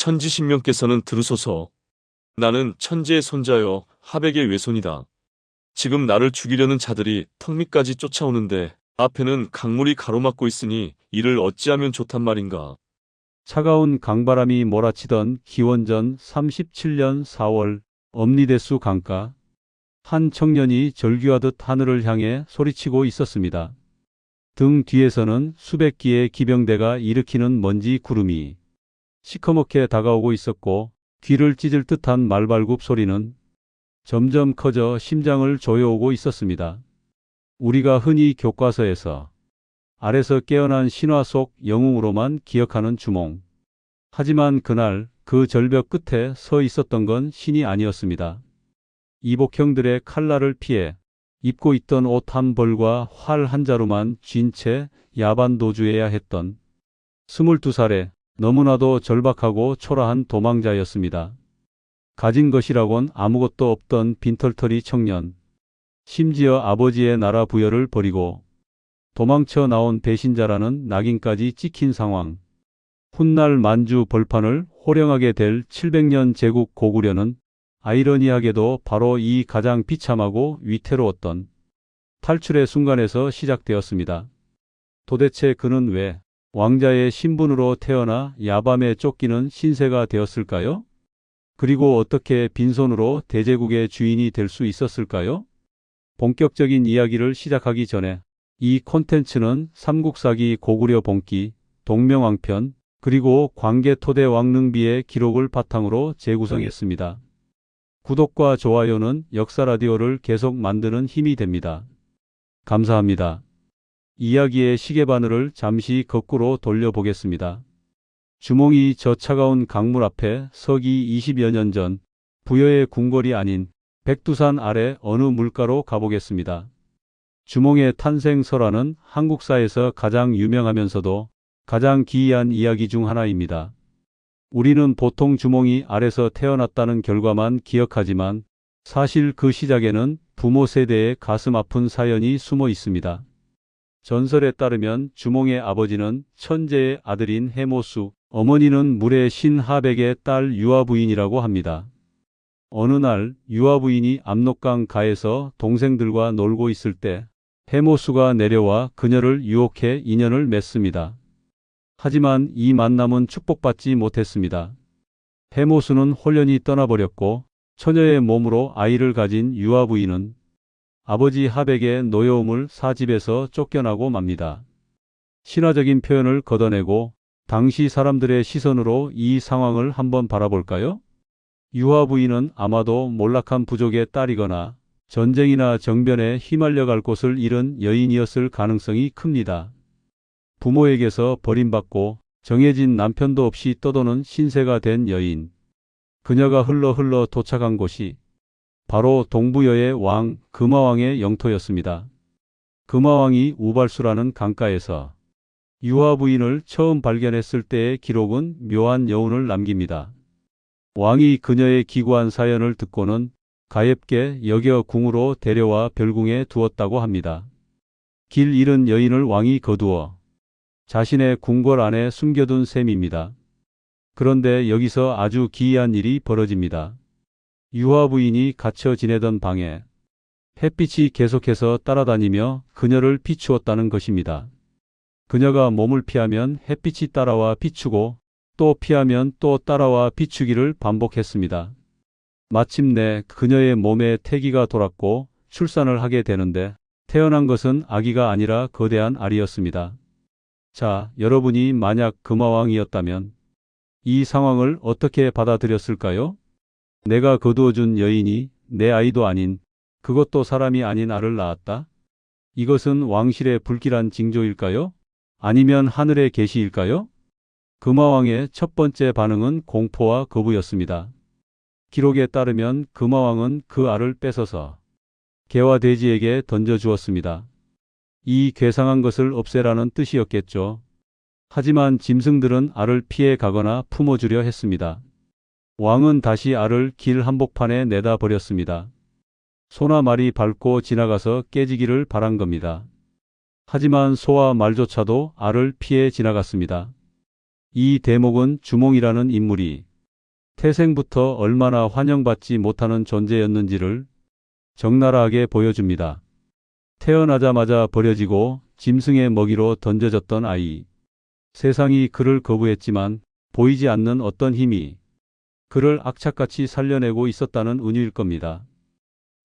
천지신명께서는 들으소서. 나는 천지의 손자여 하백의 외손이다. 지금 나를 죽이려는 자들이 턱 밑까지 쫓아오는데 앞에는 강물이 가로막고 있으니 이를 어찌하면 좋단 말인가. 차가운 강바람이 몰아치던 기원전 37년 4월 엄니대수 강가. 한 청년이 절규하듯 하늘을 향해 소리치고 있었습니다. 등 뒤에서는 수백 기의 기병대가 일으키는 먼지 구름이 시커멓게 다가오고 있었고 귀를 찢을 듯한 말발굽 소리는 점점 커져 심장을 조여오고 있었습니다. 우리가 흔히 교과서에서 알에서 깨어난 신화 속 영웅으로만 기억하는 주몽. 하지만 그날 그 절벽 끝에 서 있었던 건 신이 아니었습니다. 이복형들의 칼날을 피해 입고 있던 옷 한 벌과 활 한 자루만 쥔 채 야반 도주해야 했던 22살의 너무나도 절박하고 초라한 도망자였습니다. 가진 것이라곤 아무것도 없던 빈털터리 청년. 심지어 아버지의 나라 부여를 버리고 도망쳐 나온 배신자라는 낙인까지 찍힌 상황. 훗날 만주 벌판을 호령하게 될 700년 제국 고구려는 아이러니하게도 바로 이 가장 비참하고 위태로웠던 탈출의 순간에서 시작되었습니다. 도대체 그는 왜 왕자의 신분으로 태어나 야밤에 쫓기는 신세가 되었을까요? 그리고 어떻게 빈손으로 대제국의 주인이 될 수 있었을까요? 본격적인 이야기를 시작하기 전에 이 콘텐츠는 삼국사기 고구려 본기, 동명왕편, 그리고 광개토대 왕릉비의 기록을 바탕으로 재구성했습니다. 구독과 좋아요는 역사라디오를 계속 만드는 힘이 됩니다. 감사합니다. 이야기의 시계바늘을 잠시 거꾸로 돌려보겠습니다. 주몽이 저 차가운 강물 앞에 서기 20여 년 전 부여의 궁궐이 아닌 백두산 아래 어느 물가로 가보겠습니다. 주몽의 탄생 설화는 한국사에서 가장 유명하면서도 가장 기이한 이야기 중 하나입니다. 우리는 보통 주몽이 알에서 태어났다는 결과만 기억하지만 사실 그 시작에는 부모 세대의 가슴 아픈 사연이 숨어 있습니다. 전설에 따르면 주몽의 아버지는 천재의 아들인 해모수, 어머니는 물의 신 하백의 딸 유아부인이라고 합니다. 어느 날 유아부인이 압록강 가에서 동생들과 놀고 있을 때 해모수가 내려와 그녀를 유혹해 인연을 맺습니다. 하지만 이 만남은 축복받지 못했습니다. 해모수는 홀연히 떠나버렸고 처녀의 몸으로 아이를 가진 유아부인은 아버지 하백의 노여움을 사집에서 쫓겨나고 맙니다. 신화적인 표현을 걷어내고 당시 사람들의 시선으로 이 상황을 한번 바라볼까요? 유아부인은 아마도 몰락한 부족의 딸이거나 전쟁이나 정변에 휘말려 갈 곳을 잃은 여인이었을 가능성이 큽니다. 부모에게서 버림받고 정해진 남편도 없이 떠도는 신세가 된 여인. 그녀가 흘러 도착한 곳이 바로 동부여의 왕 금화왕의 영토였습니다. 금화왕이 우발수라는 강가에서 유아부인을 처음 발견했을 때의 기록은 묘한 여운을 남깁니다. 왕이 그녀의 기구한 사연을 듣고는 가엾게 여겨 궁으로 데려와 별궁에 두었다고 합니다. 길 잃은 여인을 왕이 거두어 자신의 궁궐 안에 숨겨둔 셈입니다. 그런데 여기서 아주 기이한 일이 벌어집니다. 유아부인이 갇혀 지내던 방에 햇빛이 계속해서 따라다니며 그녀를 비추었다는 것입니다. 그녀가 몸을 피하면 햇빛이 따라와 비추고 또 피하면 또 따라와 비추기를 반복했습니다. 마침내 그녀의 몸에 태기가 돌았고 출산을 하게 되는데 태어난 것은 아기가 아니라 거대한 알이었습니다. 자, 여러분이 만약 금화왕이었다면 이 상황을 어떻게 받아들였을까요? 내가 거두어준 여인이 내 아이도 아닌, 그것도 사람이 아닌 알을 낳았다? 이것은 왕실의 불길한 징조일까요? 아니면 하늘의 계시일까요? 금화왕의 첫 번째 반응은 공포와 거부였습니다. 기록에 따르면 금화왕은 그 알을 뺏어서 개와 돼지에게 던져주었습니다. 이 괴상한 것을 없애라는 뜻이었겠죠. 하지만 짐승들은 알을 피해 가거나 품어주려 했습니다. 왕은 다시 알을 길 한복판에 내다 버렸습니다. 소나 말이 밟고 지나가서 깨지기를 바란 겁니다. 하지만 소와 말조차도 알을 피해 지나갔습니다. 이 대목은 주몽이라는 인물이 태생부터 얼마나 환영받지 못하는 존재였는지를 적나라하게 보여줍니다. 태어나자마자 버려지고 짐승의 먹이로 던져졌던 아이. 세상이 그를 거부했지만 보이지 않는 어떤 힘이 그를 악착같이 살려내고 있었다는 은유일 겁니다.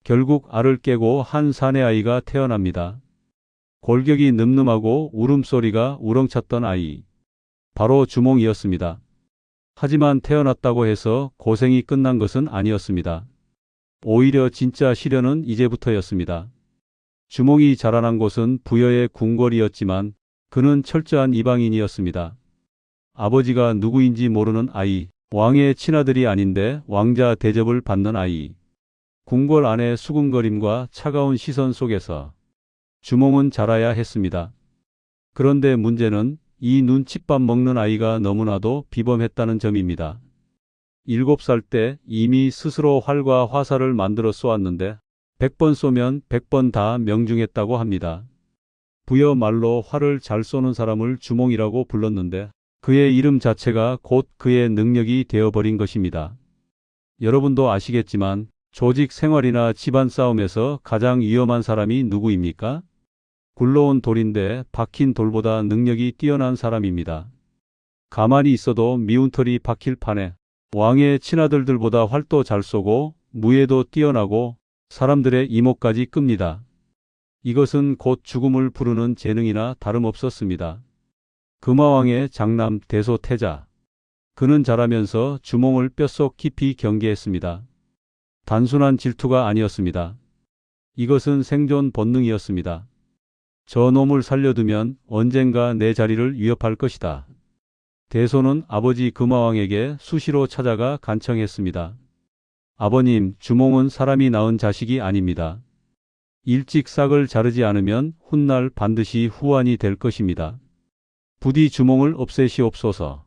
결국 알을 깨고 한 사내 아이가 태어납니다. 골격이 늠름하고 울음소리가 우렁찼던 아이. 바로 주몽이었습니다. 하지만 태어났다고 해서 고생이 끝난 것은 아니었습니다. 오히려 진짜 시련은 이제부터였습니다. 주몽이 자라난 곳은 부여의 궁궐이었지만 그는 철저한 이방인이었습니다. 아버지가 누구인지 모르는 아이, 왕의 친아들이 아닌데 왕자 대접을 받는 아이. 궁궐 안의 수군거림과 차가운 시선 속에서 주몽은 자라야 했습니다. 그런데 문제는 이 눈칫밥 먹는 아이가 너무나도 비범했다는 점입니다. 7살 때 이미 스스로 활과 화살을 만들어 쏘았는데 100번 쏘면 100번 다 명중했다고 합니다. 부여 말로 활을 잘 쏘는 사람을 주몽이라고 불렀는데 그의 이름 자체가 곧 그의 능력이 되어버린 것입니다. 여러분도 아시겠지만 조직 생활이나 집안 싸움에서 가장 위험한 사람이 누구입니까? 굴러온 돌인데 박힌 돌보다 능력이 뛰어난 사람입니다. 가만히 있어도 미운 털이 박힐 판에 왕의 친아들들보다 활도 잘 쏘고 무예도 뛰어나고 사람들의 이목까지 끕니다. 이것은 곧 죽음을 부르는 재능이나 다름없었습니다. 금화왕의 장남 대소태자. 그는 자라면서 주몽을 뼛속 깊이 경계했습니다. 단순한 질투가 아니었습니다. 이것은 생존 본능이었습니다. 저 놈을 살려두면 언젠가 내 자리를 위협할 것이다. 대소는 아버지 금화왕에게 수시로 찾아가 간청했습니다. 아버님, 주몽은 사람이 낳은 자식이 아닙니다. 일찍 싹을 자르지 않으면 훗날 반드시 후환이 될 것입니다. 부디 주몽을 없애시옵소서.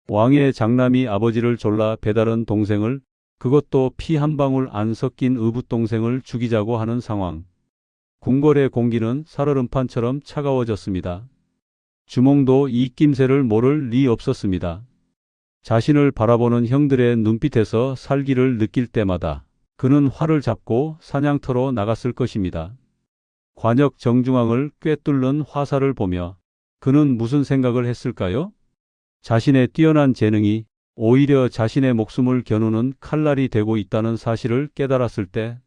왕의 장남이 아버지를 졸라 배다른 동생을, 그것도 피 한 방울 안 섞인 의붓동생을 죽이자고 하는 상황. 궁궐의 공기는 살얼음판처럼 차가워졌습니다. 주몽도 이 낌새를 모를 리 없었습니다. 자신을 바라보는 형들의 눈빛에서 살기를 느낄 때마다 그는 활을 잡고 사냥터로 나갔을 것입니다. 관역 정중앙을 꿰뚫는 화살을 보며 그는 무슨 생각을 했을까요? 자신의 뛰어난 재능이 오히려 자신의 목숨을 겨누는 칼날이 되고 있다는 사실을 깨달았을 때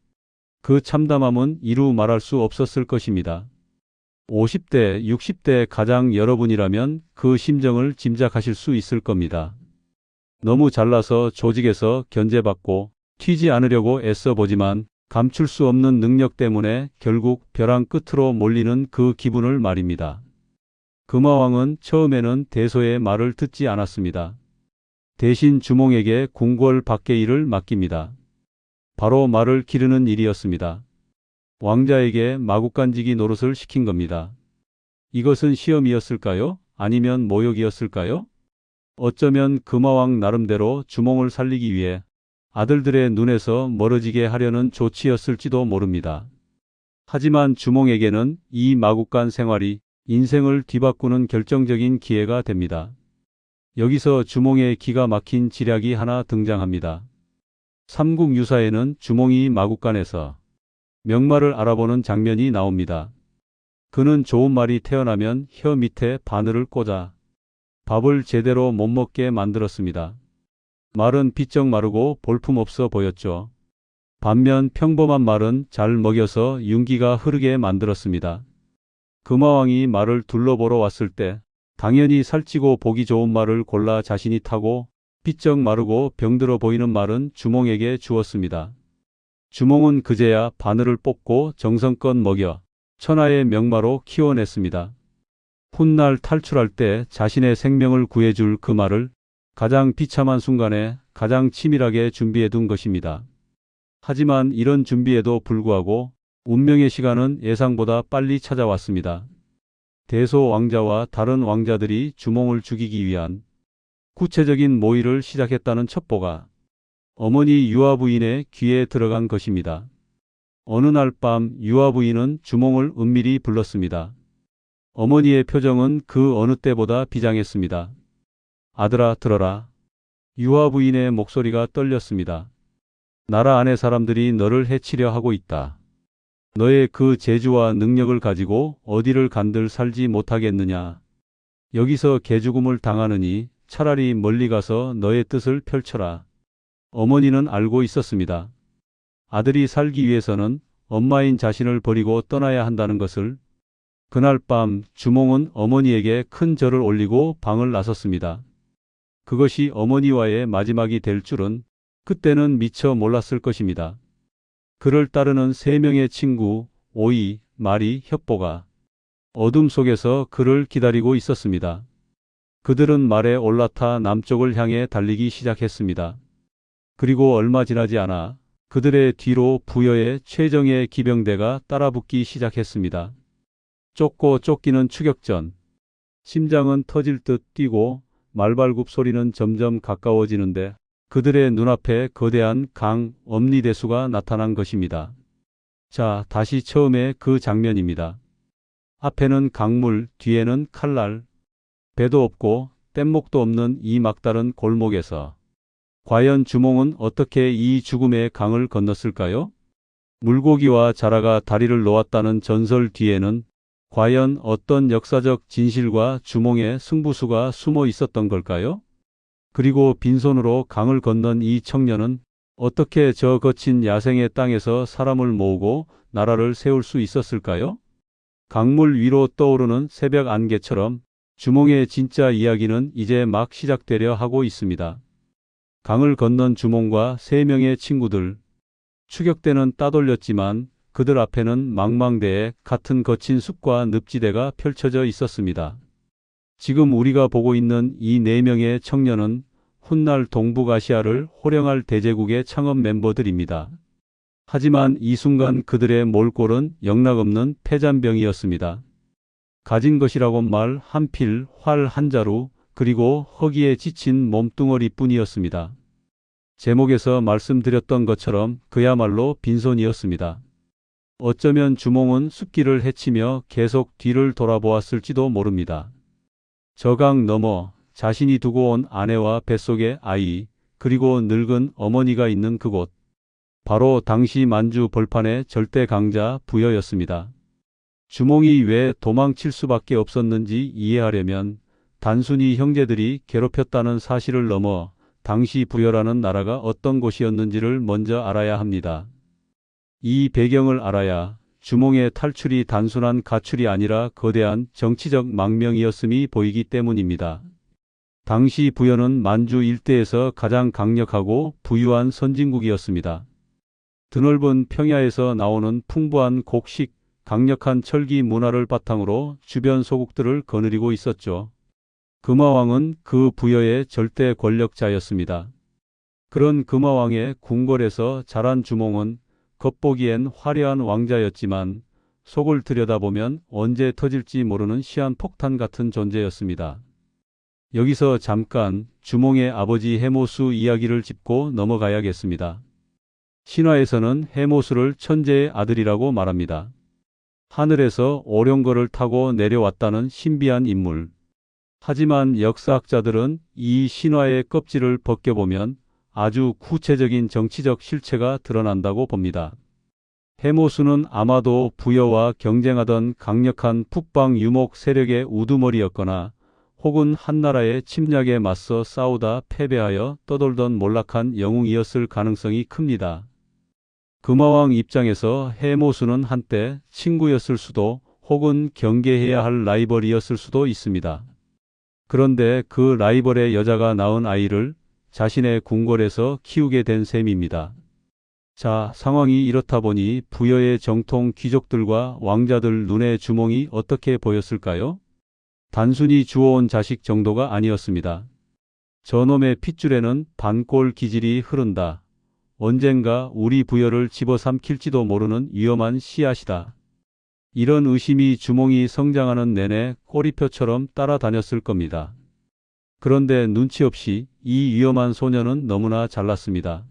그 참담함은 이루 말할 수 없었을 것입니다. 50대, 60대 가장 여러분이라면 그 심정을 짐작하실 수 있을 겁니다. 너무 잘나서 조직에서 견제받고 튀지 않으려고 애써보지만 감출 수 없는 능력 때문에 결국 벼랑 끝으로 몰리는 그 기분을 말입니다. 금화왕은 처음에는 대소의 말을 듣지 않았습니다. 대신 주몽에게 궁궐 밖의 일을 맡깁니다. 바로 말을 기르는 일이었습니다. 왕자에게 마구간지기 노릇을 시킨 겁니다. 이것은 시험이었을까요? 아니면 모욕이었을까요? 어쩌면 금화왕 나름대로 주몽을 살리기 위해 아들들의 눈에서 멀어지게 하려는 조치였을지도 모릅니다. 하지만 주몽에게는 이 마구간 생활이 인생을 뒤바꾸는 결정적인 기회가 됩니다. 여기서 주몽의 기가 막힌 지략이 하나 등장합니다. 삼국유사에는 주몽이 마구간에서 명말을 알아보는 장면이 나옵니다. 그는 좋은 말이 태어나면 혀 밑에 바늘을 꽂아 밥을 제대로 못 먹게 만들었습니다. 말은 비쩍 마르고 볼품없어 보였죠. 반면 평범한 말은 잘 먹여서 윤기가 흐르게 만들었습니다. 금화왕이 말을 둘러보러 왔을 때 당연히 살찌고 보기 좋은 말을 골라 자신이 타고 삐쩍 마르고 병들어 보이는 말은 주몽에게 주었습니다. 주몽은 그제야 바늘을 뽑고 정성껏 먹여 천하의 명마로 키워냈습니다. 훗날 탈출할 때 자신의 생명을 구해줄 그 말을 가장 비참한 순간에 가장 치밀하게 준비해둔 것입니다. 하지만 이런 준비에도 불구하고 운명의 시간은 예상보다 빨리 찾아왔습니다. 대소 왕자와 다른 왕자들이 주몽을 죽이기 위한 구체적인 모의를 시작했다는 첩보가 어머니 유아 부인의 귀에 들어간 것입니다. 어느 날 밤 유아 부인은 주몽을 은밀히 불렀습니다. 어머니의 표정은 그 어느 때보다 비장했습니다. 아들아, 들어라. 유아 부인의 목소리가 떨렸습니다. 나라 안의 사람들이 너를 해치려 하고 있다. 너의 그 재주와 능력을 가지고 어디를 간들 살지 못하겠느냐. 여기서 개죽음을 당하느니 차라리 멀리 가서 너의 뜻을 펼쳐라. 어머니는 알고 있었습니다. 아들이 살기 위해서는 엄마인 자신을 버리고 떠나야 한다는 것을. 그날 밤 주몽은 어머니에게 큰 절을 올리고 방을 나섰습니다. 그것이 어머니와의 마지막이 될 줄은 그때는 미처 몰랐을 것입니다. 그를 따르는 3명의 친구, 오이, 마리, 협보가 어둠 속에서 그를 기다리고 있었습니다. 그들은 말에 올라타 남쪽을 향해 달리기 시작했습니다. 그리고 얼마 지나지 않아 그들의 뒤로 부여의 최정예 기병대가 따라붙기 시작했습니다. 쫓고 쫓기는 추격전. 심장은 터질 듯 뛰고 말발굽 소리는 점점 가까워지는데 그들의 눈앞에 거대한 강 엄니대수가 나타난 것입니다. 자, 다시 처음에 그 장면입니다. 앞에는 강물, 뒤에는 칼날. 배도 없고 뗏목도 없는 이 막다른 골목에서 과연 주몽은 어떻게 이 죽음의 강을 건넜을까요? 물고기와 자라가 다리를 놓았다는 전설 뒤에는 과연 어떤 역사적 진실과 주몽의 승부수가 숨어 있었던 걸까요? 그리고 빈손으로 강을 건넌 이 청년은 어떻게 저 거친 야생의 땅에서 사람을 모으고 나라를 세울 수 있었을까요? 강물 위로 떠오르는 새벽 안개처럼 주몽의 진짜 이야기는 이제 막 시작되려 하고 있습니다. 강을 건넌 주몽과 3명의 친구들. 추격대는 따돌렸지만 그들 앞에는 망망대해 같은 거친 숲과 늪지대가 펼쳐져 있었습니다. 지금 우리가 보고 있는 이 4명의 청년은 훗날 동북아시아를 호령할 대제국의 창업 멤버들입니다. 하지만 이 순간 그들의 몰골은 영락없는 패잔병이었습니다. 가진 것이라곤 말 한 필, 활 한 자루, 그리고 허기에 지친 몸뚱어리뿐이었습니다. 제목에서 말씀드렸던 것처럼 그야말로 빈손이었습니다. 어쩌면 주몽은 숲길을 헤치며 계속 뒤를 돌아보았을지도 모릅니다. 저 강 너머 자신이 두고 온 아내와 뱃속의 아이, 그리고 늙은 어머니가 있는 그곳. 바로 당시 만주 벌판의 절대 강자 부여였습니다. 주몽이 왜 도망칠 수밖에 없었는지 이해하려면 단순히 형제들이 괴롭혔다는 사실을 넘어 당시 부여라는 나라가 어떤 곳이었는지를 먼저 알아야 합니다. 이 배경을 알아야 주몽의 탈출이 단순한 가출이 아니라 거대한 정치적 망명이었음이 보이기 때문입니다. 당시 부여는 만주 일대에서 가장 강력하고 부유한 선진국이었습니다. 드넓은 평야에서 나오는 풍부한 곡식, 강력한 철기 문화를 바탕으로 주변 소국들을 거느리고 있었죠. 금화왕은 그 부여의 절대 권력자였습니다. 그런 금화왕의 궁궐에서 자란 주몽은 겉보기엔 화려한 왕자였지만 속을 들여다보면 언제 터질지 모르는 시한폭탄 같은 존재였습니다. 여기서 잠깐 주몽의 아버지 해모수 이야기를 짚고 넘어가야겠습니다. 신화에서는 해모수를 천재의 아들이라고 말합니다. 하늘에서 오룡거를 타고 내려왔다는 신비한 인물. 하지만 역사학자들은 이 신화의 껍질을 벗겨보면 아주 구체적인 정치적 실체가 드러난다고 봅니다. 해모수는 아마도 부여와 경쟁하던 강력한 북방 유목 세력의 우두머리였거나 혹은 한나라의 침략에 맞서 싸우다 패배하여 떠돌던 몰락한 영웅이었을 가능성이 큽니다. 금화왕 입장에서 해모수는 한때 친구였을 수도 혹은 경계해야 할 라이벌이었을 수도 있습니다. 그런데 그 라이벌의 여자가 낳은 아이를 자신의 궁궐에서 키우게 된 셈입니다. 자, 상황이 이렇다 보니 부여의 정통 귀족들과 왕자들 눈에 주몽이 어떻게 보였을까요? 단순히 주워온 자식 정도가 아니었습니다. 저놈의 핏줄에는 반골 기질이 흐른다. 언젠가 우리 부여를 집어삼킬지도 모르는 위험한 씨앗이다. 이런 의심이 주몽이 성장하는 내내 꼬리표처럼 따라다녔을 겁니다. 그런데 눈치 없이 이 위험한 소녀는 너무나 잘났습니다.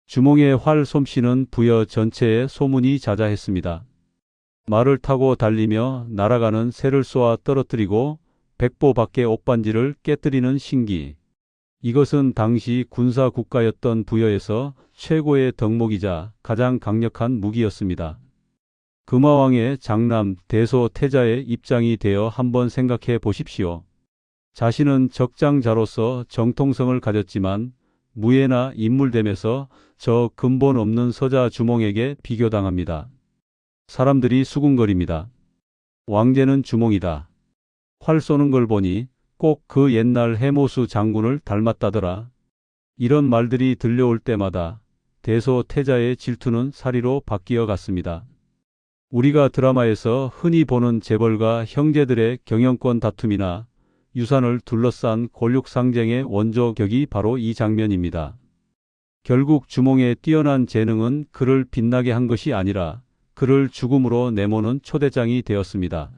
주몽의 활 솜씨는 부여 전체에 소문이 자자했습니다. 말을 타고 달리며 날아가는 새를 쏘아 떨어뜨리고 백보 밖의 옷반지를 깨뜨리는 신기. 이것은 당시 군사 국가였던 부여에서 최고의 덕목이자 가장 강력한 무기였습니다. 금화왕의 장남 대소태자의 입장이 되어 한번 생각해 보십시오. 자신은 적장자로서 정통성을 가졌지만 무예나 인물됨에서 저 근본 없는 서자 주몽에게 비교당합니다. 사람들이 수군거립니다. 왕제는 주몽이다. 활 쏘는 걸 보니 꼭 그 옛날 해모수 장군을 닮았다더라. 이런 말들이 들려올 때마다 대소태자의 질투는 사리로 바뀌어 갔습니다. 우리가 드라마에서 흔히 보는 재벌과 형제들의 경영권 다툼이나 유산을 둘러싼 권력상쟁의 원조격이 바로 이 장면입니다. 결국 주몽의 뛰어난 재능은 그를 빛나게 한 것이 아니라 그를 죽음으로 내모는 초대장이 되었습니다.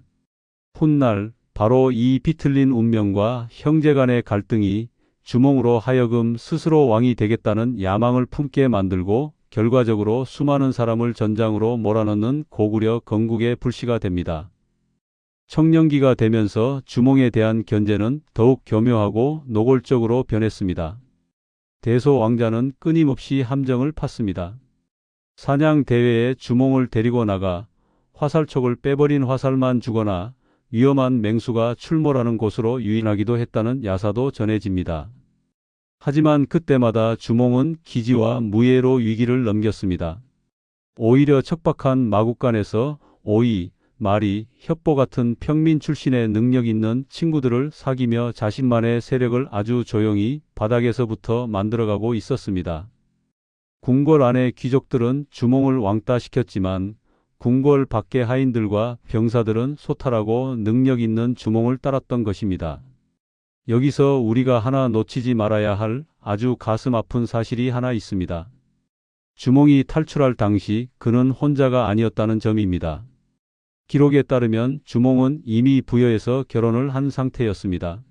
훗날 바로 이 비틀린 운명과 형제 간의 갈등이 주몽으로 하여금 스스로 왕이 되겠다는 야망을 품게 만들고 결과적으로 수많은 사람을 전장으로 몰아넣는 고구려 건국의 불씨가 됩니다. 청년기가 되면서 주몽에 대한 견제는 더욱 교묘하고 노골적으로 변했습니다. 대소 왕자는 끊임없이 함정을 팠습니다. 사냥 대회에 주몽을 데리고 나가 화살촉을 빼버린 화살만 주거나 위험한 맹수가 출몰하는 곳으로 유인하기도 했다는 야사도 전해집니다. 하지만 그때마다 주몽은 기지와 무예로 위기를 넘겼습니다. 오히려 척박한 마국간에서 오이, 마리, 협보 같은 평민 출신의 능력 있는 친구들을 사귀며 자신만의 세력을 아주 조용히 바닥에서부터 만들어가고 있었습니다. 궁궐 안의 귀족들은 주몽을 왕따시켰지만 궁궐 밖의 하인들과 병사들은 소탈하고 능력 있는 주몽을 따랐던 것입니다. 여기서 우리가 하나 놓치지 말아야 할 아주 가슴 아픈 사실이 하나 있습니다. 주몽이 탈출할 당시 그는 혼자가 아니었다는 점입니다. 기록에 따르면 주몽은 이미 부여에서 결혼을 한 상태였습니다.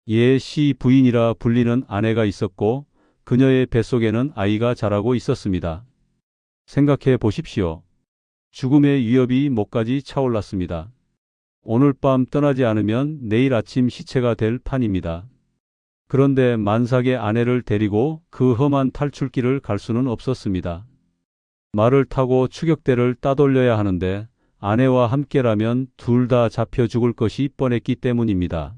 예 씨 부인이라 불리는 아내가 있었고 그녀의 뱃속에는 아이가 자라고 있었습니다. 생각해 보십시오. 죽음의 위협이 목까지 차올랐습니다. 오늘 밤 떠나지 않으면 내일 아침 시체가 될 판입니다. 그런데 만삭의 아내를 데리고 그 험한 탈출길을 갈 수는 없었습니다. 말을 타고 추격대를 따돌려야 하는데 아내와 함께라면 둘 다 잡혀 죽을 것이 뻔했기 때문입니다.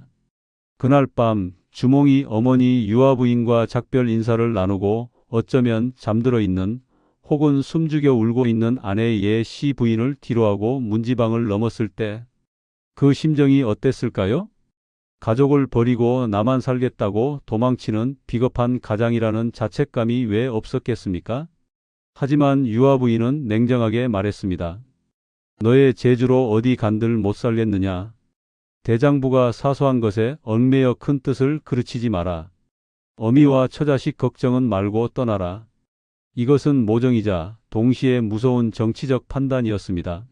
그날 밤 주몽이 어머니 유아부인과 작별 인사를 나누고 어쩌면 잠들어 있는 혹은 숨죽여 울고 있는 아내 예씨 부인을 뒤로하고 문지방을 넘었을 때 그 심정이 어땠을까요? 가족을 버리고 나만 살겠다고 도망치는 비겁한 가장이라는 자책감이 왜 없었겠습니까? 하지만 유아부인은 냉정하게 말했습니다. 너의 재주로 어디 간들 못 살겠느냐? 대장부가 사소한 것에 얽매여 큰 뜻을 그르치지 마라. 어미와 처자식 걱정은 말고 떠나라. 이것은 모정이자 동시에 무서운 정치적 판단이었습니다.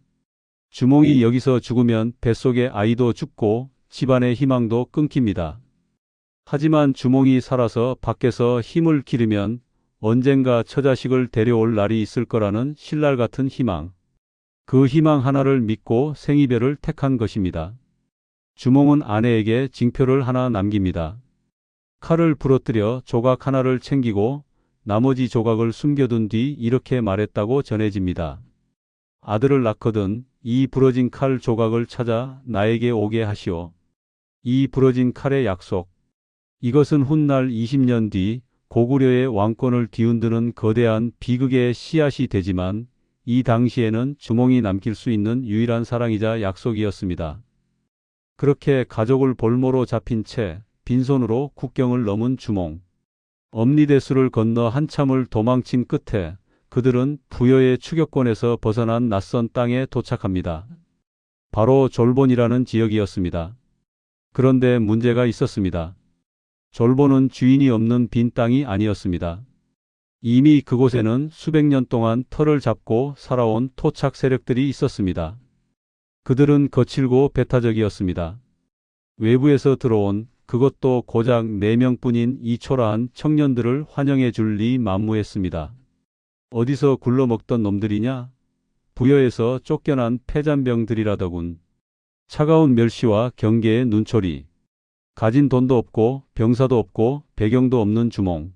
주몽이 여기서 죽으면 뱃속의 아이도 죽고 집안의 희망도 끊깁니다. 하지만 주몽이 살아서 밖에서 힘을 기르면 언젠가 처자식을 데려올 날이 있을 거라는 신랄 같은 희망. 그 희망 하나를 믿고 생이별을 택한 것입니다. 주몽은 아내에게 징표를 하나 남깁니다. 칼을 부러뜨려 조각 하나를 챙기고 나머지 조각을 숨겨둔 뒤 이렇게 말했다고 전해집니다. 아들을 낳거든 이 부러진 칼 조각을 찾아 나에게 오게 하시오. 이 부러진 칼의 약속. 이것은 훗날 20년 뒤 고구려의 왕권을 뒤흔드는 거대한 비극의 씨앗이 되지만 이 당시에는 주몽이 남길 수 있는 유일한 사랑이자 약속이었습니다. 그렇게 가족을 볼모로 잡힌 채 빈손으로 국경을 넘은 주몽. 엄리대수를 건너 한참을 도망친 끝에 그들은 부여의 추격권에서 벗어난 낯선 땅에 도착합니다. 바로 졸본이라는 지역이었습니다. 그런데 문제가 있었습니다. 졸본은 주인이 없는 빈 땅이 아니었습니다. 이미 그곳에는 수백 년 동안 터를 잡고 살아온 토착 세력들이 있었습니다. 그들은 거칠고 배타적이었습니다. 외부에서 들어온 그것도 고작 4명뿐인 이 초라한 청년들을 환영해 줄 리 만무했습니다. 어디서 굴러먹던 놈들이냐? 부여에서 쫓겨난 패잔병들이라더군. 차가운 멸시와 경계의 눈초리. 가진 돈도 없고 병사도 없고 배경도 없는 주몽.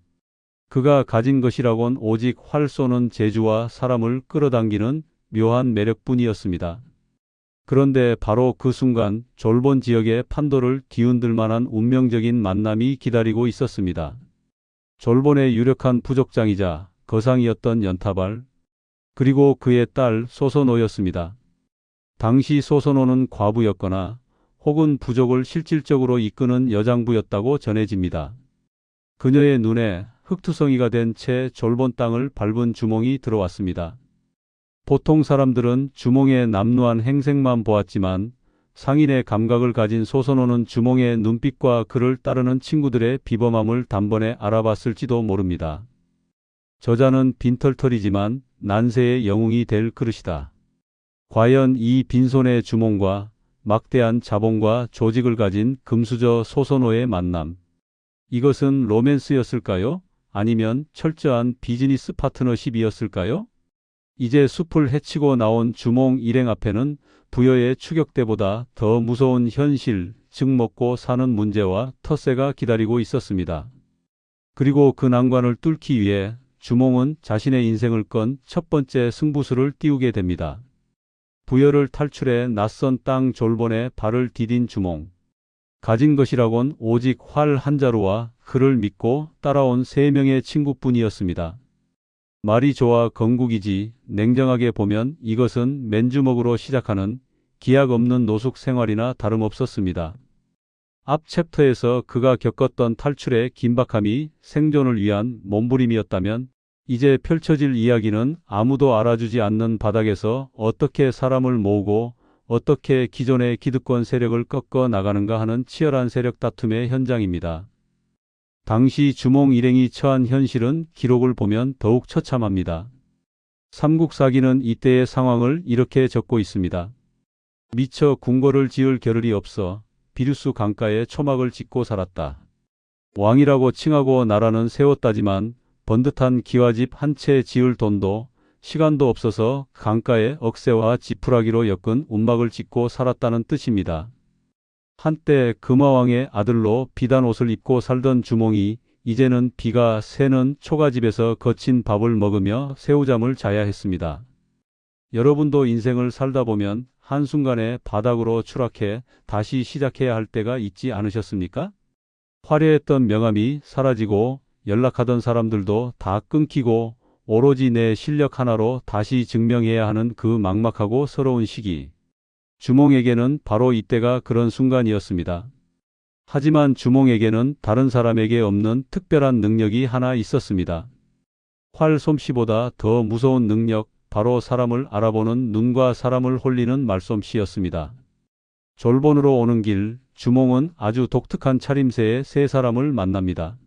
그가 가진 것이라곤 오직 활 쏘는 재주와 사람을 끌어당기는 묘한 매력뿐이었습니다. 그런데 바로 그 순간 졸본 지역의 판도를 뒤흔들 만한 운명적인 만남이 기다리고 있었습니다. 졸본의 유력한 부족장이자 거상이었던 연타발, 그리고 그의 딸 소선호였습니다. 당시 소선호는 과부였거나 혹은 부족을 실질적으로 이끄는 여장부였다고 전해집니다. 그녀의 눈에 흙투성이가 된 채 졸본 땅을 밟은 주몽이 들어왔습니다. 보통 사람들은 주몽의 남루한 행색만 보았지만 상인의 감각을 가진 소선호는 주몽의 눈빛과 그를 따르는 친구들의 비범함을 단번에 알아봤을지도 모릅니다. 저자는 빈털털이지만 난세의 영웅이 될 그릇이다. 과연 이 빈손의 주몽과 막대한 자본과 조직을 가진 금수저 소선호의 만남. 이것은 로맨스였을까요? 아니면 철저한 비즈니스 파트너십이었을까요? 이제 숲을 헤치고 나온 주몽 일행 앞에는 부여의 추격대보다 더 무서운 현실, 즉 먹고 사는 문제와 텃세가 기다리고 있었습니다. 그리고 그 난관을 뚫기 위해 주몽은 자신의 인생을 건 첫 번째 승부수를 띄우게 됩니다. 부여를 탈출해 낯선 땅 졸본에 발을 디딘 주몽. 가진 것이라곤 오직 활 한 자루와 그를 믿고 따라온 3명의 친구뿐이었습니다. 말이 좋아 건국이지 냉정하게 보면 이것은 맨주먹으로 시작하는 기약 없는 노숙 생활이나 다름없었습니다. 앞 챕터에서 그가 겪었던 탈출의 긴박함이 생존을 위한 몸부림이었다면 이제 펼쳐질 이야기는 아무도 알아주지 않는 바닥에서 어떻게 사람을 모으고 어떻게 기존의 기득권 세력을 꺾어 나가는가 하는 치열한 세력 다툼의 현장입니다. 당시 주몽 일행이 처한 현실은 기록을 보면 더욱 처참합니다. 삼국사기는 이때의 상황을 이렇게 적고 있습니다. 미처 궁궐을 지을 겨를이 없어 비류수 강가에 초막을 짓고 살았다. 왕이라고 칭하고 나라는 세웠다지만 번듯한 기와집 한 채 지을 돈도 시간도 없어서 강가에 억새와 지푸라기로 엮은 움막을 짓고 살았다는 뜻입니다. 한때 금화왕의 아들로 비단 옷을 입고 살던 주몽이 이제는 비가 새는 초가집에서 거친 밥을 먹으며 새우잠을 자야 했습니다. 여러분도 인생을 살다 보면 한순간에 바닥으로 추락해 다시 시작해야 할 때가 있지 않으셨습니까? 화려했던 명함이 사라지고 연락하던 사람들도 다 끊기고 오로지 내 실력 하나로 다시 증명해야 하는 그 막막하고 서러운 시기. 주몽에게는 바로 이때가 그런 순간이었습니다. 하지만 주몽에게는 다른 사람에게 없는 특별한 능력이 하나 있었습니다. 활 솜씨보다 더 무서운 능력, 바로 사람을 알아보는 눈과 사람을 홀리는 말솜씨였습니다. 졸본으로 오는 길, 주몽은 아주 독특한 차림새의 3사람을 만납니다.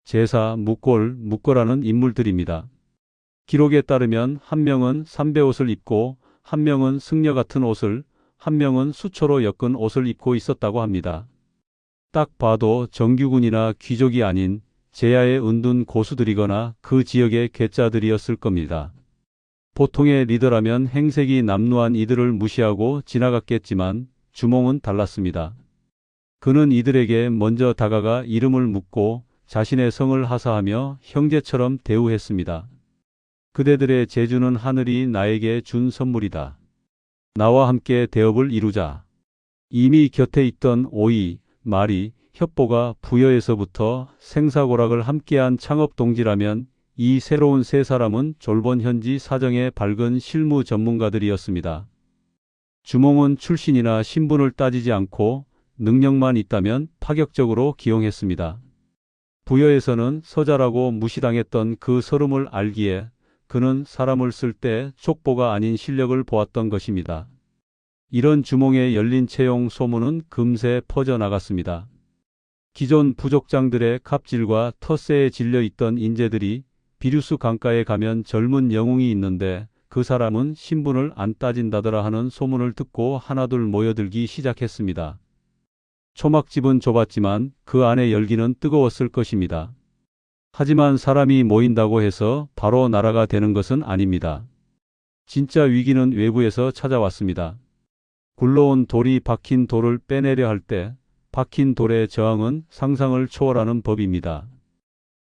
제사, 묵고라는 인물들입니다. 기록에 따르면 한 명은 삼배옷을 입고 한 명은 승려 같은 옷을, 한 명은 수초로 엮은 옷을 입고 있었다고 합니다. 딱 봐도 정규군이나 귀족이 아닌 제야의 은둔 고수들이거나 그 지역의 괴짜들이었을 겁니다. 보통의 리더라면 행색이 남루한 이들을 무시하고 지나갔겠지만 주몽은 달랐습니다. 그는 이들에게 먼저 다가가 이름을 묻고 자신의 성을 하사하며 형제처럼 대우했습니다. 그대들의 재주는 하늘이 나에게 준 선물이다. 나와 함께 대업을 이루자. 이미 곁에 있던 오이, 마리, 협보가 부여에서부터 생사고락을 함께한 창업동지라면 이 새로운 3사람은 졸본 현지 사정에 밝은 실무 전문가들이었습니다. 주몽은 출신이나 신분을 따지지 않고 능력만 있다면 파격적으로 기용했습니다. 부여에서는 서자라고 무시당했던 그 서름을 알기에 그는 사람을 쓸 때 족보가 아닌 실력을 보았던 것입니다. 이런 주몽의 열린 채용 소문은 금세 퍼져나갔습니다. 기존 부족장들의 갑질과 텃세에 질려 있던 인재들이 비류수 강가에 가면 젊은 영웅이 있는데 그 사람은 신분을 안 따진다더라 하는 소문을 듣고 하나둘 모여들기 시작했습니다. 초막집은 좁았지만 그 안의 열기는 뜨거웠을 것입니다. 하지만 사람이 모인다고 해서 바로 나라가 되는 것은 아닙니다. 진짜 위기는 외부에서 찾아왔습니다. 굴러온 돌이 박힌 돌을 빼내려 할 때 박힌 돌의 저항은 상상을 초월하는 법입니다.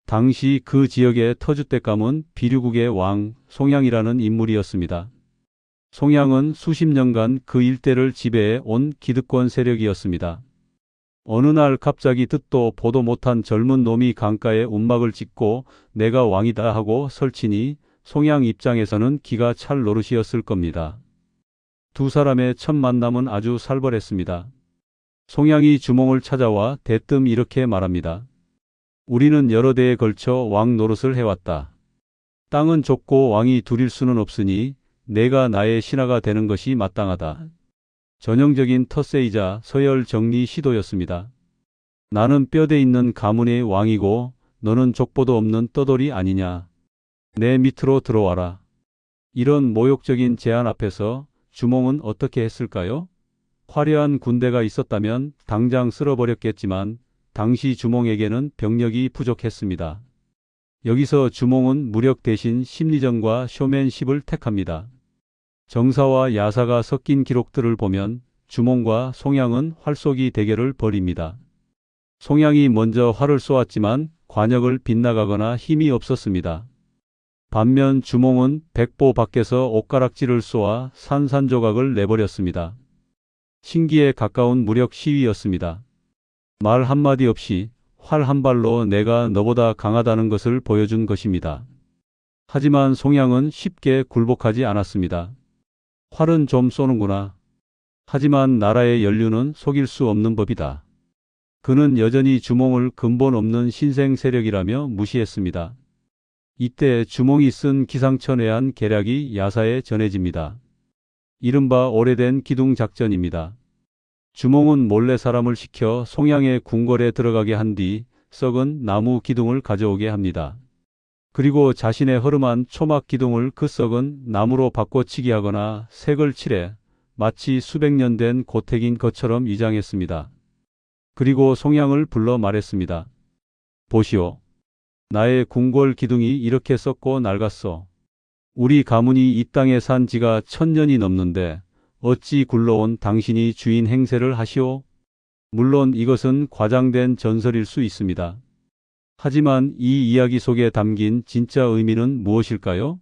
당시 그 지역의 터줏대감은 비류국의 왕 송양이라는 인물이었습니다. 송양은 수십 년간 그 일대를 지배해 온 기득권 세력이었습니다. 어느 날 갑자기 듣도 보도 못한 젊은 놈이 강가에 움막을 찍고 내가 왕이다 하고 설치니 송양 입장에서는 기가 찰 노릇이었을 겁니다. 두 사람의 첫 만남은 아주 살벌했습니다. 송양이 주몽을 찾아와 대뜸 이렇게 말합니다. 우리는 여러 대에 걸쳐 왕 노릇을 해왔다. 땅은 좁고 왕이 둘일 수는 없으니 내가 나의 신하가 되는 것이 마땅하다. 전형적인 텃세이자 서열 정리 시도였습니다. 나는 뼈대 있는 가문의 왕이고 너는 족보도 없는 떠돌이 아니냐. 내 밑으로 들어와라. 이런 모욕적인 제안 앞에서 주몽은 어떻게 했을까요? 화려한 군대가 있었다면 당장 쓸어버렸겠지만 당시 주몽에게는 병력이 부족했습니다. 여기서 주몽은 무력 대신 심리전과 쇼맨십을 택합니다. 정사와 야사가 섞인 기록들을 보면 주몽과 송양은 활쏘기 대결을 벌입니다. 송양이 먼저 활을 쏘았지만 관역을 빗나가거나 힘이 없었습니다. 반면 주몽은 백보 밖에서 옥가락지를 쏘아 산산조각을 내버렸습니다. 신기에 가까운 무력 시위였습니다. 말 한마디 없이 활 한 발로 내가 너보다 강하다는 것을 보여준 것입니다. 하지만 송양은 쉽게 굴복하지 않았습니다. 활은 좀 쏘는구나. 하지만 나라의 연륜은 속일 수 없는 법이다. 그는 여전히 주몽을 근본 없는 신생 세력이라며 무시했습니다. 이때 주몽이 쓴 기상천외한 계략이 야사에 전해집니다. 이른바 오래된 기둥작전입니다. 주몽은 몰래 사람을 시켜 송양의 궁궐에 들어가게 한 뒤 썩은 나무 기둥을 가져오게 합니다. 그리고 자신의 허름한 초막 기둥을 그 썩은 나무로 바꿔치기 하거나 색을 칠해 마치 수백 년 된 고택인 것처럼 위장했습니다. 그리고 송양을 불러 말했습니다. 보시오. 나의 궁궐 기둥이 이렇게 썩고 낡았소. 우리 가문이 이 땅에 산 지가 1000년이 넘는데 어찌 굴러온 당신이 주인 행세를 하시오? 물론 이것은 과장된 전설일 수 있습니다. 하지만 이 이야기 속에 담긴 진짜 의미는 무엇일까요?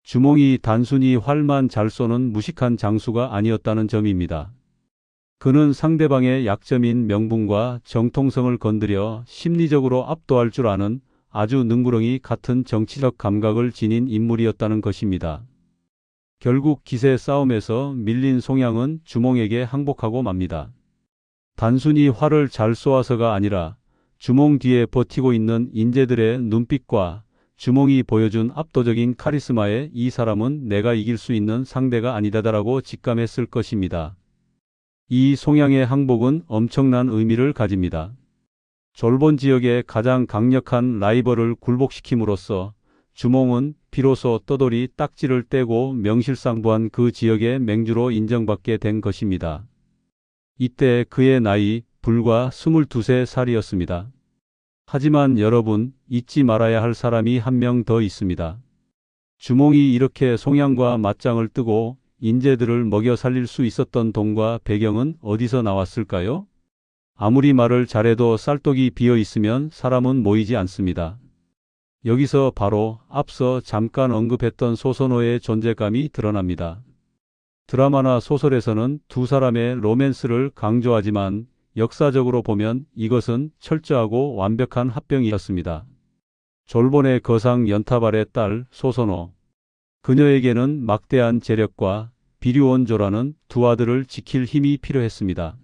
주몽이 단순히 활만 잘 쏘는 무식한 장수가 아니었다는 점입니다. 그는 상대방의 약점인 명분과 정통성을 건드려 심리적으로 압도할 줄 아는 아주 능구렁이 같은 정치적 감각을 지닌 인물이었다는 것입니다. 결국 기세 싸움에서 밀린 송양은 주몽에게 항복하고 맙니다. 단순히 활을 잘 쏘아서가 아니라 주몽 뒤에 버티고 있는 인재들의 눈빛과 주몽이 보여준 압도적인 카리스마에 이 사람은 내가 이길 수 있는 상대가 아니다라고 직감했을 것입니다. 이 송양의 항복은 엄청난 의미를 가집니다. 졸본 지역의 가장 강력한 라이벌을 굴복시킴으로써 주몽은 비로소 떠돌이 딱지를 떼고 명실상부한 그 지역의 맹주로 인정받게 된 것입니다. 이때 그의 나이 불과 22살이었습니다. 하지만 여러분 잊지 말아야 할 사람이 한 명 더 있습니다. 주몽이 이렇게 송양과 맞짱을 뜨고 인재들을 먹여 살릴 수 있었던 돈과 배경은 어디서 나왔을까요? 아무리 말을 잘해도 쌀독이 비어 있으면 사람은 모이지 않습니다. 여기서 바로 앞서 잠깐 언급했던 소선호의 존재감이 드러납니다. 드라마나 소설에서는 두 사람의 로맨스를 강조하지만 역사적으로 보면 이것은 철저하고 완벽한 합병이었습니다. 졸본의 거상 연타발의 딸 소선호. 그녀에게는 막대한 재력과 비류원조라는 두 아들을 지킬 힘이 필요했습니다.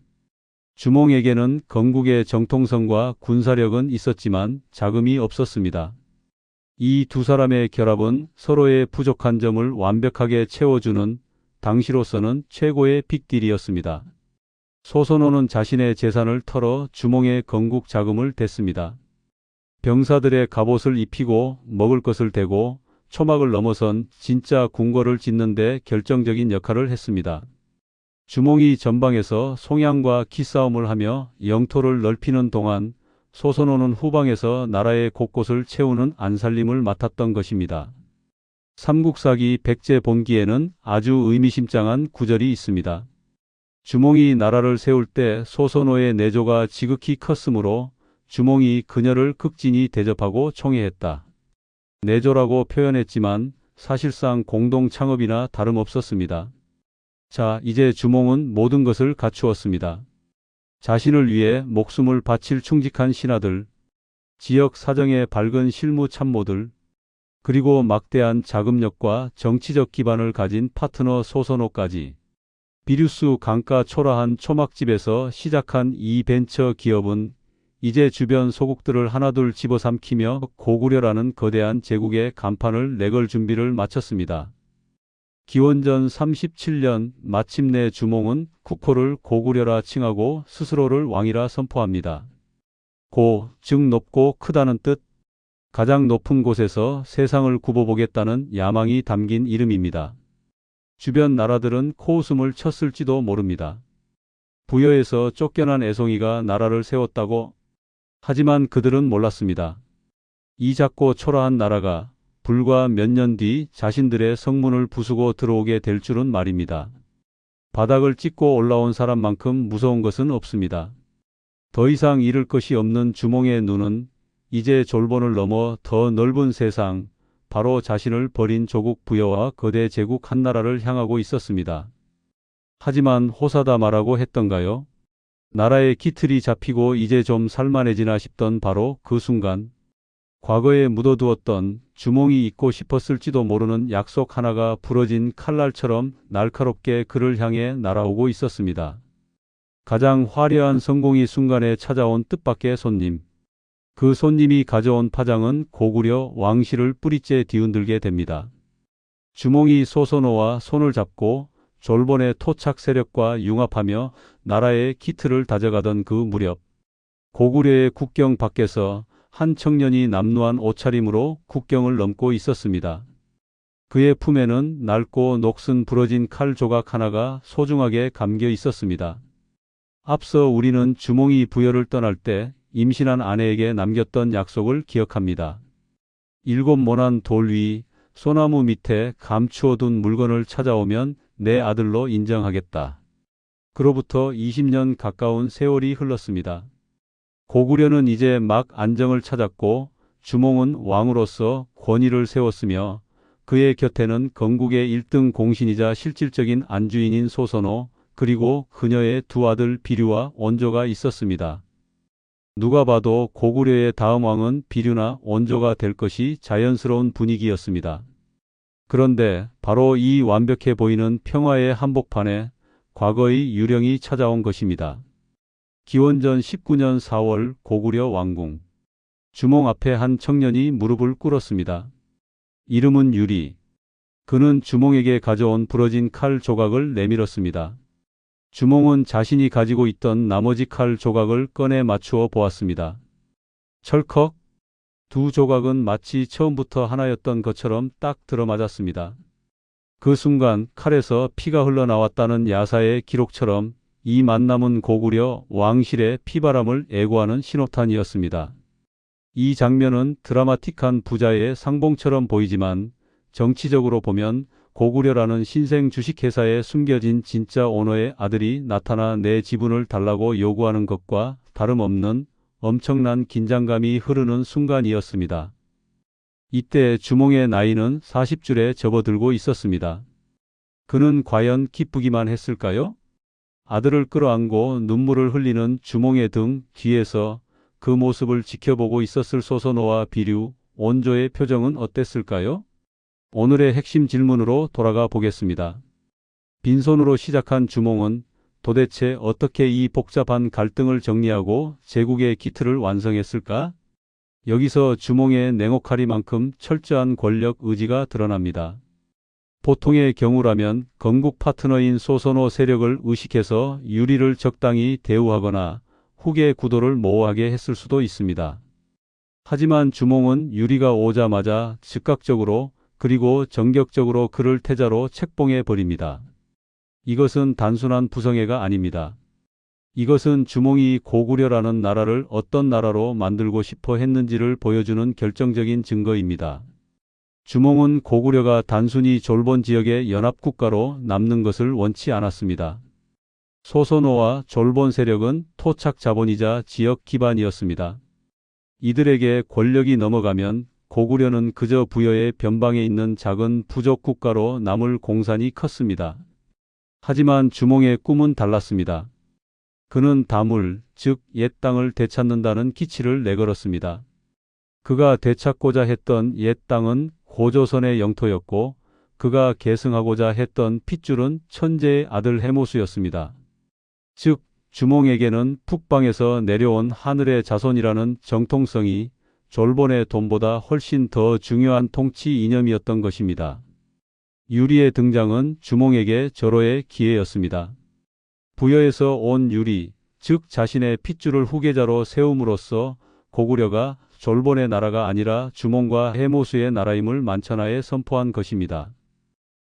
주몽에게는 건국의 정통성과 군사력은 있었지만 자금이 없었습니다. 이 두 사람의 결합은 서로의 부족한 점을 완벽하게 채워주는 당시로서는 최고의 빅딜이었습니다. 소선호는 자신의 재산을 털어 주몽의 건국 자금을 댔습니다. 병사들의 갑옷을 입히고 먹을 것을 대고 초막을 넘어선 진짜 궁궐을 짓는 데 결정적인 역할을 했습니다. 주몽이 전방에서 송양과 기싸움을 하며 영토를 넓히는 동안 소선호는 후방에서 나라의 곳곳을 채우는 안살림을 맡았던 것입니다. 삼국사기 백제본기에는 아주 의미심장한 구절이 있습니다. 주몽이 나라를 세울 때 소선호의 내조가 지극히 컸으므로 주몽이 그녀를 극진히 대접하고 총애했다. 내조라고 표현했지만 사실상 공동 창업이나 다름없었습니다. 자, 이제 주몽은 모든 것을 갖추었습니다. 자신을 위해 목숨을 바칠 충직한 신하들, 지역 사정에 밝은 실무 참모들, 그리고 막대한 자금력과 정치적 기반을 가진 파트너 소선호까지. 비류수 강가 초라한 초막집에서 시작한 이 벤처 기업은 이제 주변 소국들을 하나둘 집어삼키며 고구려라는 거대한 제국의 간판을 내걸 준비를 마쳤습니다. 기원전 37년 마침내 주몽은 국호를 고구려라 칭하고 스스로를 왕이라 선포합니다. 고, 즉 높고 크다는 뜻, 가장 높은 곳에서 세상을 굽어보겠다는 야망이 담긴 이름입니다. 주변 나라들은 코웃음을 쳤을지도 모릅니다. 부여에서 쫓겨난 애송이가 나라를 세웠다고? 하지만 그들은 몰랐습니다. 이 작고 초라한 나라가 불과 몇 년 뒤 자신들의 성문을 부수고 들어오게 될 줄은 말입니다. 바닥을 찍고 올라온 사람만큼 무서운 것은 없습니다. 더 이상 잃을 것이 없는 주몽의 눈은 이제 졸본을 넘어 더 넓은 세상, 바로 자신을 버린 조국 부여와 거대 제국 한나라를 향하고 있었습니다. 하지만 호사다 말하고 했던가요? 나라의 기틀이 잡히고 이제 좀 살만해지나 싶던 바로 그 순간, 과거에 묻어두었던 주몽이 잊고 싶었을지도 모르는 약속 하나가 부러진 칼날처럼 날카롭게 그를 향해 날아오고 있었습니다. 가장 화려한 성공이 순간에 찾아온 뜻밖의 손님. 그 손님이 가져온 파장은 고구려 왕실을 뿌리째 뒤흔들게 됩니다. 주몽이 소선호와 손을 잡고 졸본의 토착 세력과 융합하며 나라의 기틀을 다져가던 그 무렵, 고구려의 국경 밖에서 한 청년이 남루한 옷차림으로 국경을 넘고 있었습니다. 그의 품에는 낡고 녹슨 부러진 칼 조각 하나가 소중하게 감겨 있었습니다. 앞서 우리는 주몽이 부여를 떠날 때 임신한 아내에게 남겼던 약속을 기억합니다. 7 모난 돌 위, 소나무 밑에 감추어둔 물건을 찾아오면 내 아들로 인정하겠다. 그로부터 20년 가까운 세월이 흘렀습니다. 고구려는 이제 막 안정을 찾았고 주몽은 왕으로서 권위를 세웠으며 그의 곁에는 건국의 1등 공신이자 실질적인 안주인인 소선호, 그리고 그녀의 두 아들 비류와 온조가 있었습니다. 누가 봐도 고구려의 다음 왕은 비류나 온조가 될 것이 자연스러운 분위기였습니다. 그런데 바로 이 완벽해 보이는 평화의 한복판에 과거의 유령이 찾아온 것입니다. 기원전 19년 4월 고구려 왕궁. 주몽 앞에 한 청년이 무릎을 꿇었습니다. 이름은 유리. 그는 주몽에게 가져온 부러진 칼 조각을 내밀었습니다. 주몽은 자신이 가지고 있던 나머지 칼 조각을 꺼내 맞추어 보았습니다. 철컥! 두 조각은 마치 처음부터 하나였던 것처럼 딱 들어맞았습니다. 그 순간 칼에서 피가 흘러나왔다는 야사의 기록처럼 이 만남은 고구려 왕실의 피바람을 애고하는 신호탄이었습니다. 이 장면은 드라마틱한 부자의 상봉처럼 보이지만 정치적으로 보면 고구려라는 신생 주식회사에 숨겨진 진짜 오너의 아들이 나타나 내 지분을 달라고 요구하는 것과 다름없는 엄청난 긴장감이 흐르는 순간이었습니다. 이때 주몽의 나이는 40줄에 접어들고 있었습니다. 그는 과연 기쁘기만 했을까요? 아들을 끌어안고 눈물을 흘리는 주몽의 등 뒤에서 그 모습을 지켜보고 있었을 소선호와 비류, 온조의 표정은 어땠을까요? 오늘의 핵심 질문으로 돌아가 보겠습니다. 빈손으로 시작한 주몽은 도대체 어떻게 이 복잡한 갈등을 정리하고 제국의 기틀을 완성했을까? 여기서 주몽의 냉혹하리만큼 철저한 권력 의지가 드러납니다. 보통의 경우라면 건국 파트너인 소선호 세력을 의식해서 유리를 적당히 대우하거나 후계 구도를 모호하게 했을 수도 있습니다. 하지만 주몽은 유리가 오자마자 즉각적으로 그리고 전격적으로 그를 태자로 책봉해 버립니다. 이것은 단순한 부성애가 아닙니다. 이것은 주몽이 고구려라는 나라를 어떤 나라로 만들고 싶어 했는지를 보여주는 결정적인 증거입니다. 주몽은 고구려가 단순히 졸본 지역의 연합국가로 남는 것을 원치 않았습니다. 소선호와 졸본 세력은 토착 자본이자 지역 기반이었습니다. 이들에게 권력이 넘어가면 고구려는 그저 부여의 변방에 있는 작은 부족 국가로 남을 공산이 컸습니다. 하지만 주몽의 꿈은 달랐습니다. 그는 다물, 즉 옛 땅을 되찾는다는 기치를 내걸었습니다. 그가 되찾고자 했던 옛 땅은 고조선의 영토였고 그가 계승하고자 했던 핏줄은 천재의 아들 해모수였습니다. 즉 주몽에게는 북방에서 내려온 하늘의 자손이라는 정통성이 졸본의 돈보다 훨씬 더 중요한 통치 이념이었던 것입니다. 유리의 등장은 주몽에게 절호의 기회였습니다. 부여에서 온 유리, 즉 자신의 핏줄을 후계자로 세움으로써 고구려가 졸본의 나라가 아니라 주몽과 해모수의 나라임을 만천하에 선포한 것입니다.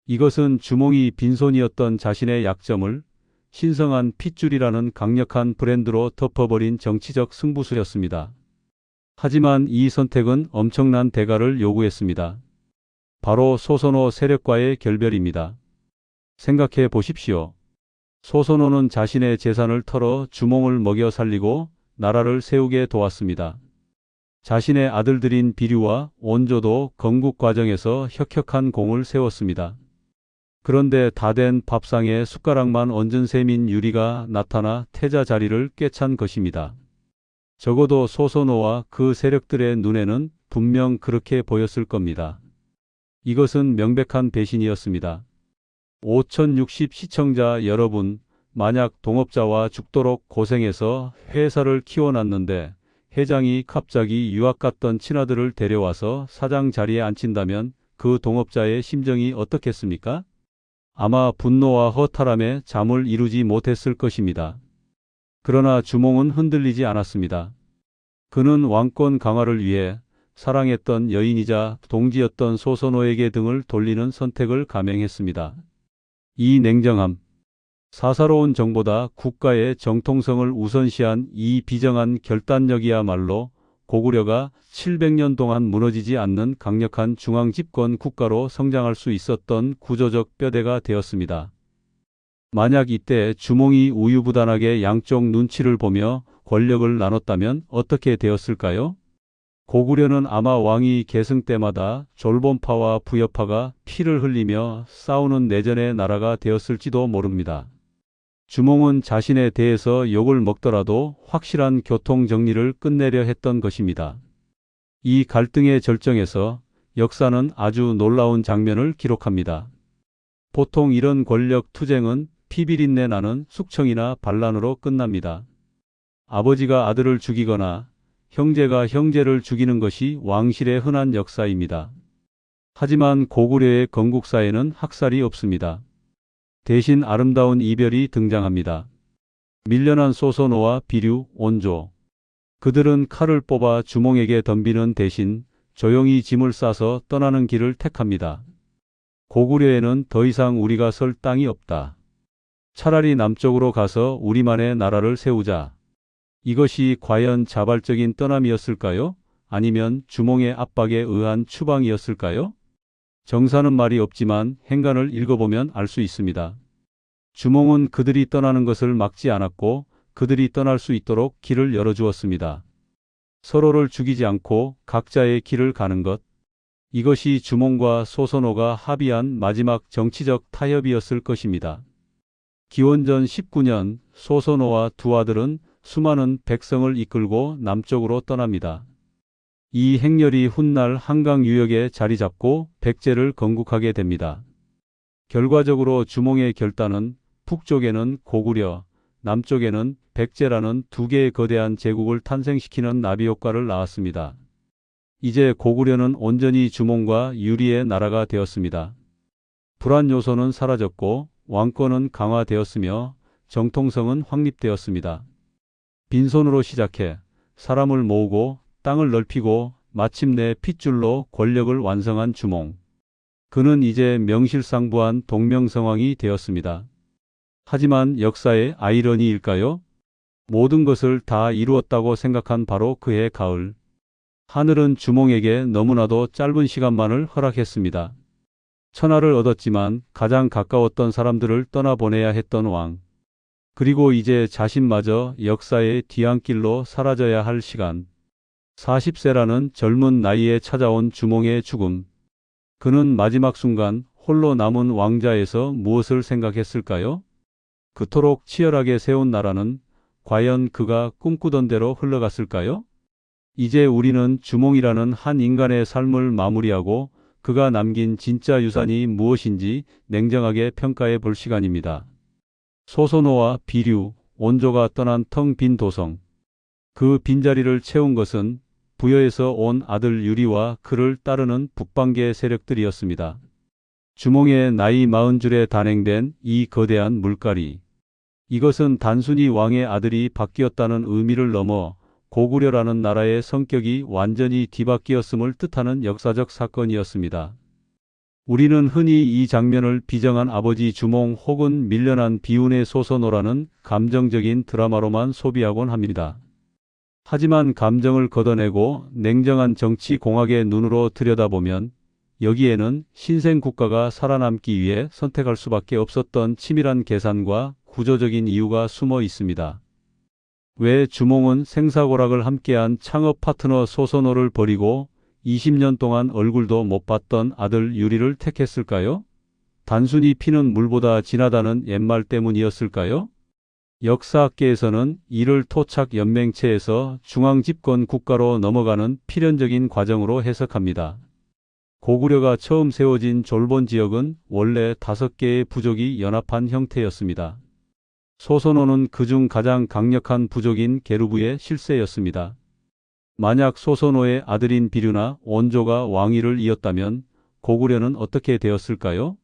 이것은 주몽이 빈손이었던 자신의 약점을 신성한 핏줄이라는 강력한 브랜드로 덮어버린 정치적 승부수였습니다. 하지만 이 선택은 엄청난 대가를 요구했습니다. 바로 소선호 세력과의 결별입니다. 생각해 보십시오. 소선호는 자신의 재산을 털어 주몽을 먹여 살리고 나라를 세우게 도왔습니다. 자신의 아들들인 비류와 온조도 건국 과정에서 혁혁한 공을 세웠습니다. 그런데 다 된 밥상에 숟가락만 얹은 셈인 유리가 나타나 태자 자리를 꿰찬 것입니다. 적어도 소선호와 그 세력들의 눈에는 분명 그렇게 보였을 겁니다. 이것은 명백한 배신이었습니다. 5060 시청자 여러분, 만약 동업자와 죽도록 고생해서 회사를 키워놨는데 회장이 갑자기 유학 갔던 친아들을 데려와서 사장 자리에 앉힌다면 그 동업자의 심정이 어떻겠습니까? 아마 분노와 허탈함에 잠을 이루지 못했을 것입니다. 그러나 주몽은 흔들리지 않았습니다. 그는 왕권 강화를 위해 사랑했던 여인이자 동지였던 소선호에게 등을 돌리는 선택을 감행했습니다. 이 냉정함, 사사로운 정보다 국가의 정통성을 우선시한 이 비정한 결단력이야말로 고구려가 700년 동안 무너지지 않는 강력한 중앙집권 국가로 성장할 수 있었던 구조적 뼈대가 되었습니다. 만약 이때 주몽이 우유부단하게 양쪽 눈치를 보며 권력을 나눴다면 어떻게 되었을까요? 고구려는 아마 왕위 계승 때마다 졸본파와 부여파가 피를 흘리며 싸우는 내전의 나라가 되었을지도 모릅니다. 주몽은 자신에 대해서 욕을 먹더라도 확실한 교통 정리를 끝내려 했던 것입니다. 이 갈등의 절정에서 역사는 아주 놀라운 장면을 기록합니다. 보통 이런 권력 투쟁은 피비린내 나는 숙청이나 반란으로 끝납니다. 아버지가 아들을 죽이거나 형제가 형제를 죽이는 것이 왕실의 흔한 역사입니다. 하지만 고구려의 건국사에는 학살이 없습니다. 대신 아름다운 이별이 등장합니다. 밀려난 소선호와 비류, 온조. 그들은 칼을 뽑아 주몽에게 덤비는 대신 조용히 짐을 싸서 떠나는 길을 택합니다. 고구려에는 더 이상 우리가 설 땅이 없다. 차라리 남쪽으로 가서 우리만의 나라를 세우자. 이것이 과연 자발적인 떠남이었을까요? 아니면 주몽의 압박에 의한 추방이었을까요? 정사는 말이 없지만 행간을 읽어보면 알 수 있습니다. 주몽은 그들이 떠나는 것을 막지 않았고 그들이 떠날 수 있도록 길을 열어주었습니다. 서로를 죽이지 않고 각자의 길을 가는 것. 이것이 주몽과 소선호가 합의한 마지막 정치적 타협이었을 것입니다. 기원전 19년 소선호와 두 아들은 수많은 백성을 이끌고 남쪽으로 떠납니다. 이 행렬이 훗날 한강 유역에 자리 잡고 백제를 건국하게 됩니다. 결과적으로 주몽의 결단은 북쪽에는 고구려, 남쪽에는 백제라는 두 개의 거대한 제국을 탄생시키는 나비 효과를 낳았습니다. 이제 고구려는 온전히 주몽과 유리의 나라가 되었습니다. 불안 요소는 사라졌고 왕권은 강화되었으며 정통성은 확립되었습니다. 빈손으로 시작해 사람을 모으고 땅을 넓히고 마침내 핏줄로 권력을 완성한 주몽. 그는 이제 명실상부한 동명성왕이 되었습니다. 하지만 역사의 아이러니일까요? 모든 것을 다 이루었다고 생각한 바로 그해 가을. 하늘은 주몽에게 너무나도 짧은 시간만을 허락했습니다. 천하를 얻었지만 가장 가까웠던 사람들을 떠나보내야 했던 왕. 그리고 이제 자신마저 역사의 뒤안길로 사라져야 할 시간. 40세라는 젊은 나이에 찾아온 주몽의 죽음. 그는 마지막 순간 홀로 남은 왕자에서 무엇을 생각했을까요? 그토록 치열하게 세운 나라는 과연 그가 꿈꾸던 대로 흘러갔을까요? 이제 우리는 주몽이라는 한 인간의 삶을 마무리하고 그가 남긴 진짜 유산이 무엇인지 냉정하게 평가해 볼 시간입니다. 소선호와 비류, 온조가 떠난 텅 빈 도성. 그 빈자리를 채운 것은 부여에서 온 아들 유리와 그를 따르는 북방계 세력들이었습니다. 주몽의 나이 40줄에 단행된 이 거대한 물갈이. 이것은 단순히 왕의 아들이 바뀌었다는 의미를 넘어 고구려라는 나라의 성격이 완전히 뒤바뀌었음을 뜻하는 역사적 사건이었습니다. 우리는 흔히 이 장면을 비정한 아버지 주몽 혹은 밀려난 비운의 소선호라는 감정적인 드라마로만 소비하곤 합니다. 하지만 감정을 걷어내고 냉정한 정치 공학의 눈으로 들여다보면 여기에는 신생 국가가 살아남기 위해 선택할 수밖에 없었던 치밀한 계산과 구조적인 이유가 숨어 있습니다. 왜 주몽은 생사고락을 함께한 창업 파트너 소선호를 버리고 20년 동안 얼굴도 못 봤던 아들 유리를 택했을까요? 단순히 피는 물보다 진하다는 옛말 때문이었을까요? 역사학계에서는 이를 토착 연맹체에서 중앙집권 국가로 넘어가는 필연적인 과정으로 해석합니다. 고구려가 처음 세워진 졸본 지역은 원래 5개의 부족이 연합한 형태였습니다. 소선호는 그중 가장 강력한 부족인 게르부의 실세였습니다. 만약 소선호의 아들인 비류나 온조가 왕위를 이었다면 고구려는 어떻게 되었을까요?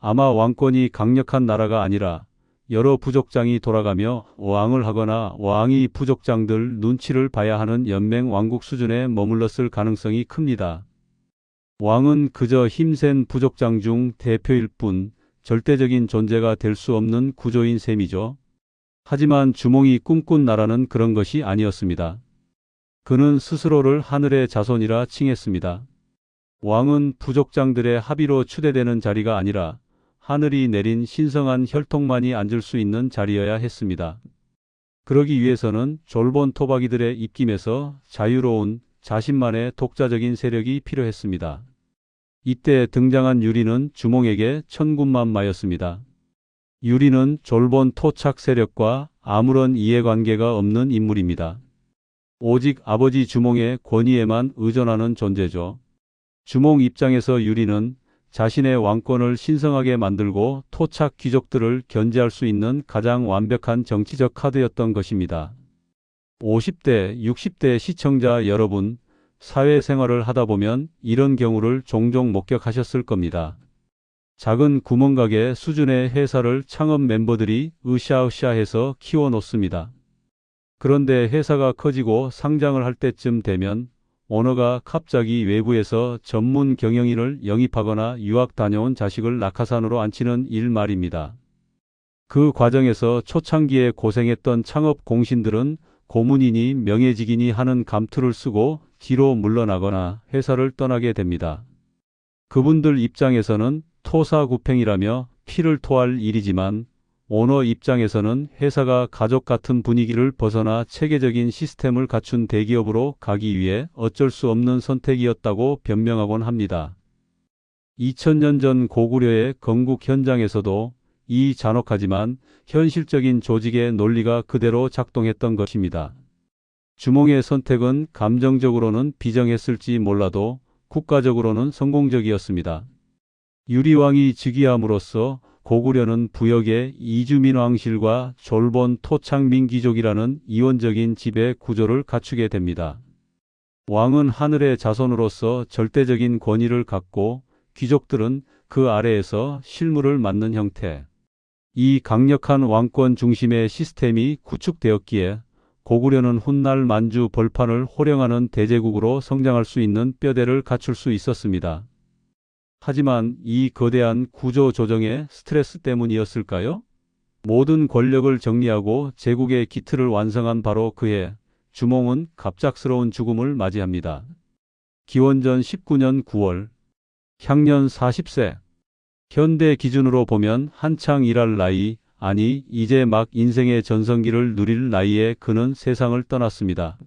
아마 왕권이 강력한 나라가 아니라 여러 부족장이 돌아가며 왕을 하거나 왕이 부족장들 눈치를 봐야 하는 연맹 왕국 수준에 머물렀을 가능성이 큽니다. 왕은 그저 힘센 부족장 중 대표일 뿐 절대적인 존재가 될 수 없는 구조인 셈이죠. 하지만 주몽이 꿈꾼 나라는 그런 것이 아니었습니다. 그는 스스로를 하늘의 자손이라 칭했습니다. 왕은 부족장들의 합의로 추대되는 자리가 아니라 하늘이 내린 신성한 혈통만이 앉을 수 있는 자리여야 했습니다. 그러기 위해서는 졸본 토박이들의 입김에서 자유로운 자신만의 독자적인 세력이 필요했습니다. 이때 등장한 유리는 주몽에게 천군만마였습니다. 유리는 졸본 토착 세력과 아무런 이해관계가 없는 인물입니다. 오직 아버지 주몽의 권위에만 의존하는 존재죠. 주몽 입장에서 유리는 자신의 왕권을 신성하게 만들고 토착 귀족들을 견제할 수 있는 가장 완벽한 정치적 카드였던 것입니다. 50대, 60대 시청자 여러분, 사회생활을 하다 보면 이런 경우를 종종 목격하셨을 겁니다. 작은 구멍가게 수준의 회사를 창업 멤버들이 으쌰으쌰해서 키워놓습니다. 그런데 회사가 커지고 상장을 할 때쯤 되면 오너가 갑자기 외부에서 전문 경영인을 영입하거나 유학 다녀온 자식을 낙하산으로 앉히는 일 말입니다. 그 과정에서 초창기에 고생했던 창업 공신들은 고문이니 명예직이니 하는 감투를 쓰고 뒤로 물러나거나 회사를 떠나게 됩니다. 그분들 입장에서는 토사구팽이라며 피를 토할 일이지만 오너 입장에서는 회사가 가족 같은 분위기를 벗어나 체계적인 시스템을 갖춘 대기업으로 가기 위해 어쩔 수 없는 선택이었다고 변명하곤 합니다. 2000년 전 고구려의 건국 현장에서도 이 잔혹하지만 현실적인 조직의 논리가 그대로 작동했던 것입니다. 주몽의 선택은 감정적으로는 비정했을지 몰라도 국가적으로는 성공적이었습니다. 유리왕이 즉위함으로써 고구려는 부역의 이주민왕실과 졸본 토착민귀족이라는 이원적인 지배 구조를 갖추게 됩니다. 왕은 하늘의 자손으로서 절대적인 권위를 갖고 귀족들은 그 아래에서 실무를 맡는 형태. 이 강력한 왕권 중심의 시스템이 구축되었기에 고구려는 훗날 만주 벌판을 호령하는 대제국으로 성장할 수 있는 뼈대를 갖출 수 있었습니다. 하지만 이 거대한 구조 조정의 스트레스 때문이었을까요? 모든 권력을 정리하고 제국의 기틀을 완성한 바로 그해 주몽은 갑작스러운 죽음을 맞이합니다. 기원전 19년 9월, 향년 40세. 현대 기준으로 보면 한창 일할 나이, 아니, 이제 막 인생의 전성기를 누릴 나이에 그는 세상을 떠났습니다.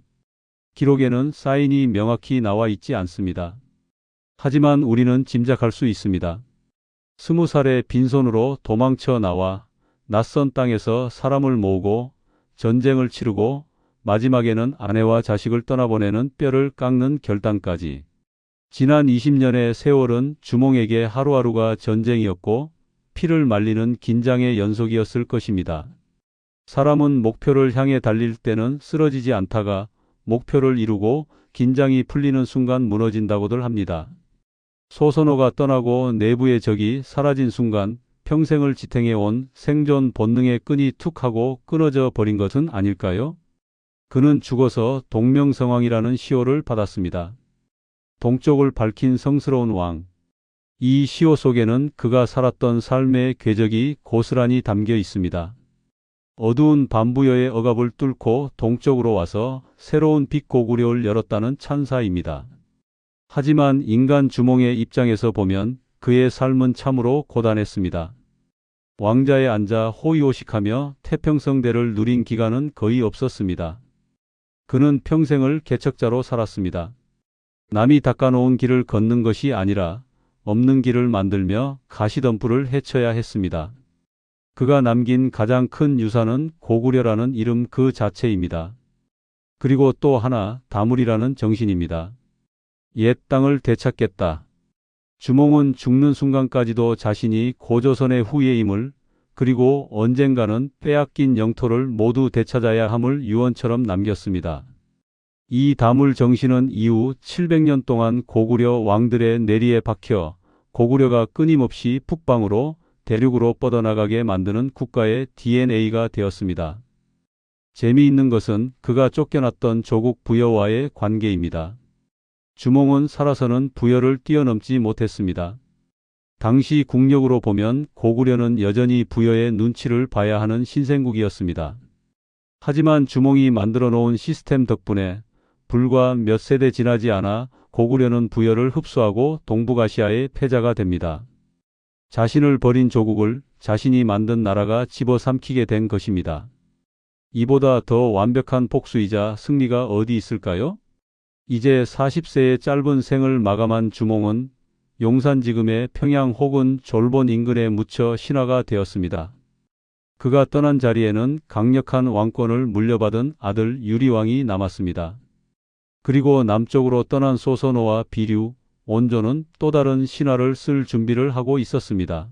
기록에는 사인이 명확히 나와 있지 않습니다. 하지만 우리는 짐작할 수 있습니다. 20살에 빈손으로 도망쳐 나와 낯선 땅에서 사람을 모으고 전쟁을 치르고 마지막에는 아내와 자식을 떠나보내는 뼈를 깎는 결단까지. 지난 20년의 세월은 주몽에게 하루하루가 전쟁이었고 피를 말리는 긴장의 연속이었을 것입니다. 사람은 목표를 향해 달릴 때는 쓰러지지 않다가 목표를 이루고 긴장이 풀리는 순간 무너진다고들 합니다. 소선호가 떠나고 내부의 적이 사라진 순간 평생을 지탱해온 생존 본능의 끈이 툭 하고 끊어져 버린 것은 아닐까요? 그는 죽어서 동명성왕이라는 시호를 받았습니다. 동쪽을 밝힌 성스러운 왕. 이 시호 속에는 그가 살았던 삶의 궤적이 고스란히 담겨 있습니다. 어두운 반부여의 억압을 뚫고 동쪽으로 와서 새로운 빛 고구려를 열었다는 찬사입니다. 하지만 인간 주몽의 입장에서 보면 그의 삶은 참으로 고단했습니다. 왕자에 앉아 호의호식하며 태평성대를 누린 기간은 거의 없었습니다. 그는 평생을 개척자로 살았습니다. 남이 닦아놓은 길을 걷는 것이 아니라 없는 길을 만들며 가시덤불을 헤쳐야 했습니다. 그가 남긴 가장 큰 유산은 고구려라는 이름 그 자체입니다. 그리고 또 하나 다물이라는 정신입니다. 옛 땅을 되찾겠다. 주몽은 죽는 순간까지도 자신이 고조선의 후예임을 그리고 언젠가는 빼앗긴 영토를 모두 되찾아야 함을 유언처럼 남겼습니다. 이 다물 정신은 이후 700년 동안 고구려 왕들의 내리에 박혀 고구려가 끊임없이 북방으로 대륙으로 뻗어나가게 만드는 국가의 DNA가 되었습니다. 재미있는 것은 그가 쫓겨났던 조국 부여와의 관계입니다. 주몽은 살아서는 부여를 뛰어넘지 못했습니다. 당시 국력으로 보면 고구려는 여전히 부여의 눈치를 봐야 하는 신생국이었습니다. 하지만 주몽이 만들어 놓은 시스템 덕분에 불과 몇 세대 지나지 않아 고구려는 부여를 흡수하고 동북아시아의 패자가 됩니다. 자신을 버린 조국을 자신이 만든 나라가 집어삼키게 된 것입니다. 이보다 더 완벽한 복수이자 승리가 어디 있을까요? 이제 40세의 짧은 생을 마감한 주몽은 용산지금의 평양 혹은 졸본 인근에 묻혀 신화가 되었습니다. 그가 떠난 자리에는 강력한 왕권을 물려받은 아들 유리왕이 남았습니다. 그리고 남쪽으로 떠난 소선호와 비류, 온조는 또 다른 신화를 쓸 준비를 하고 있었습니다.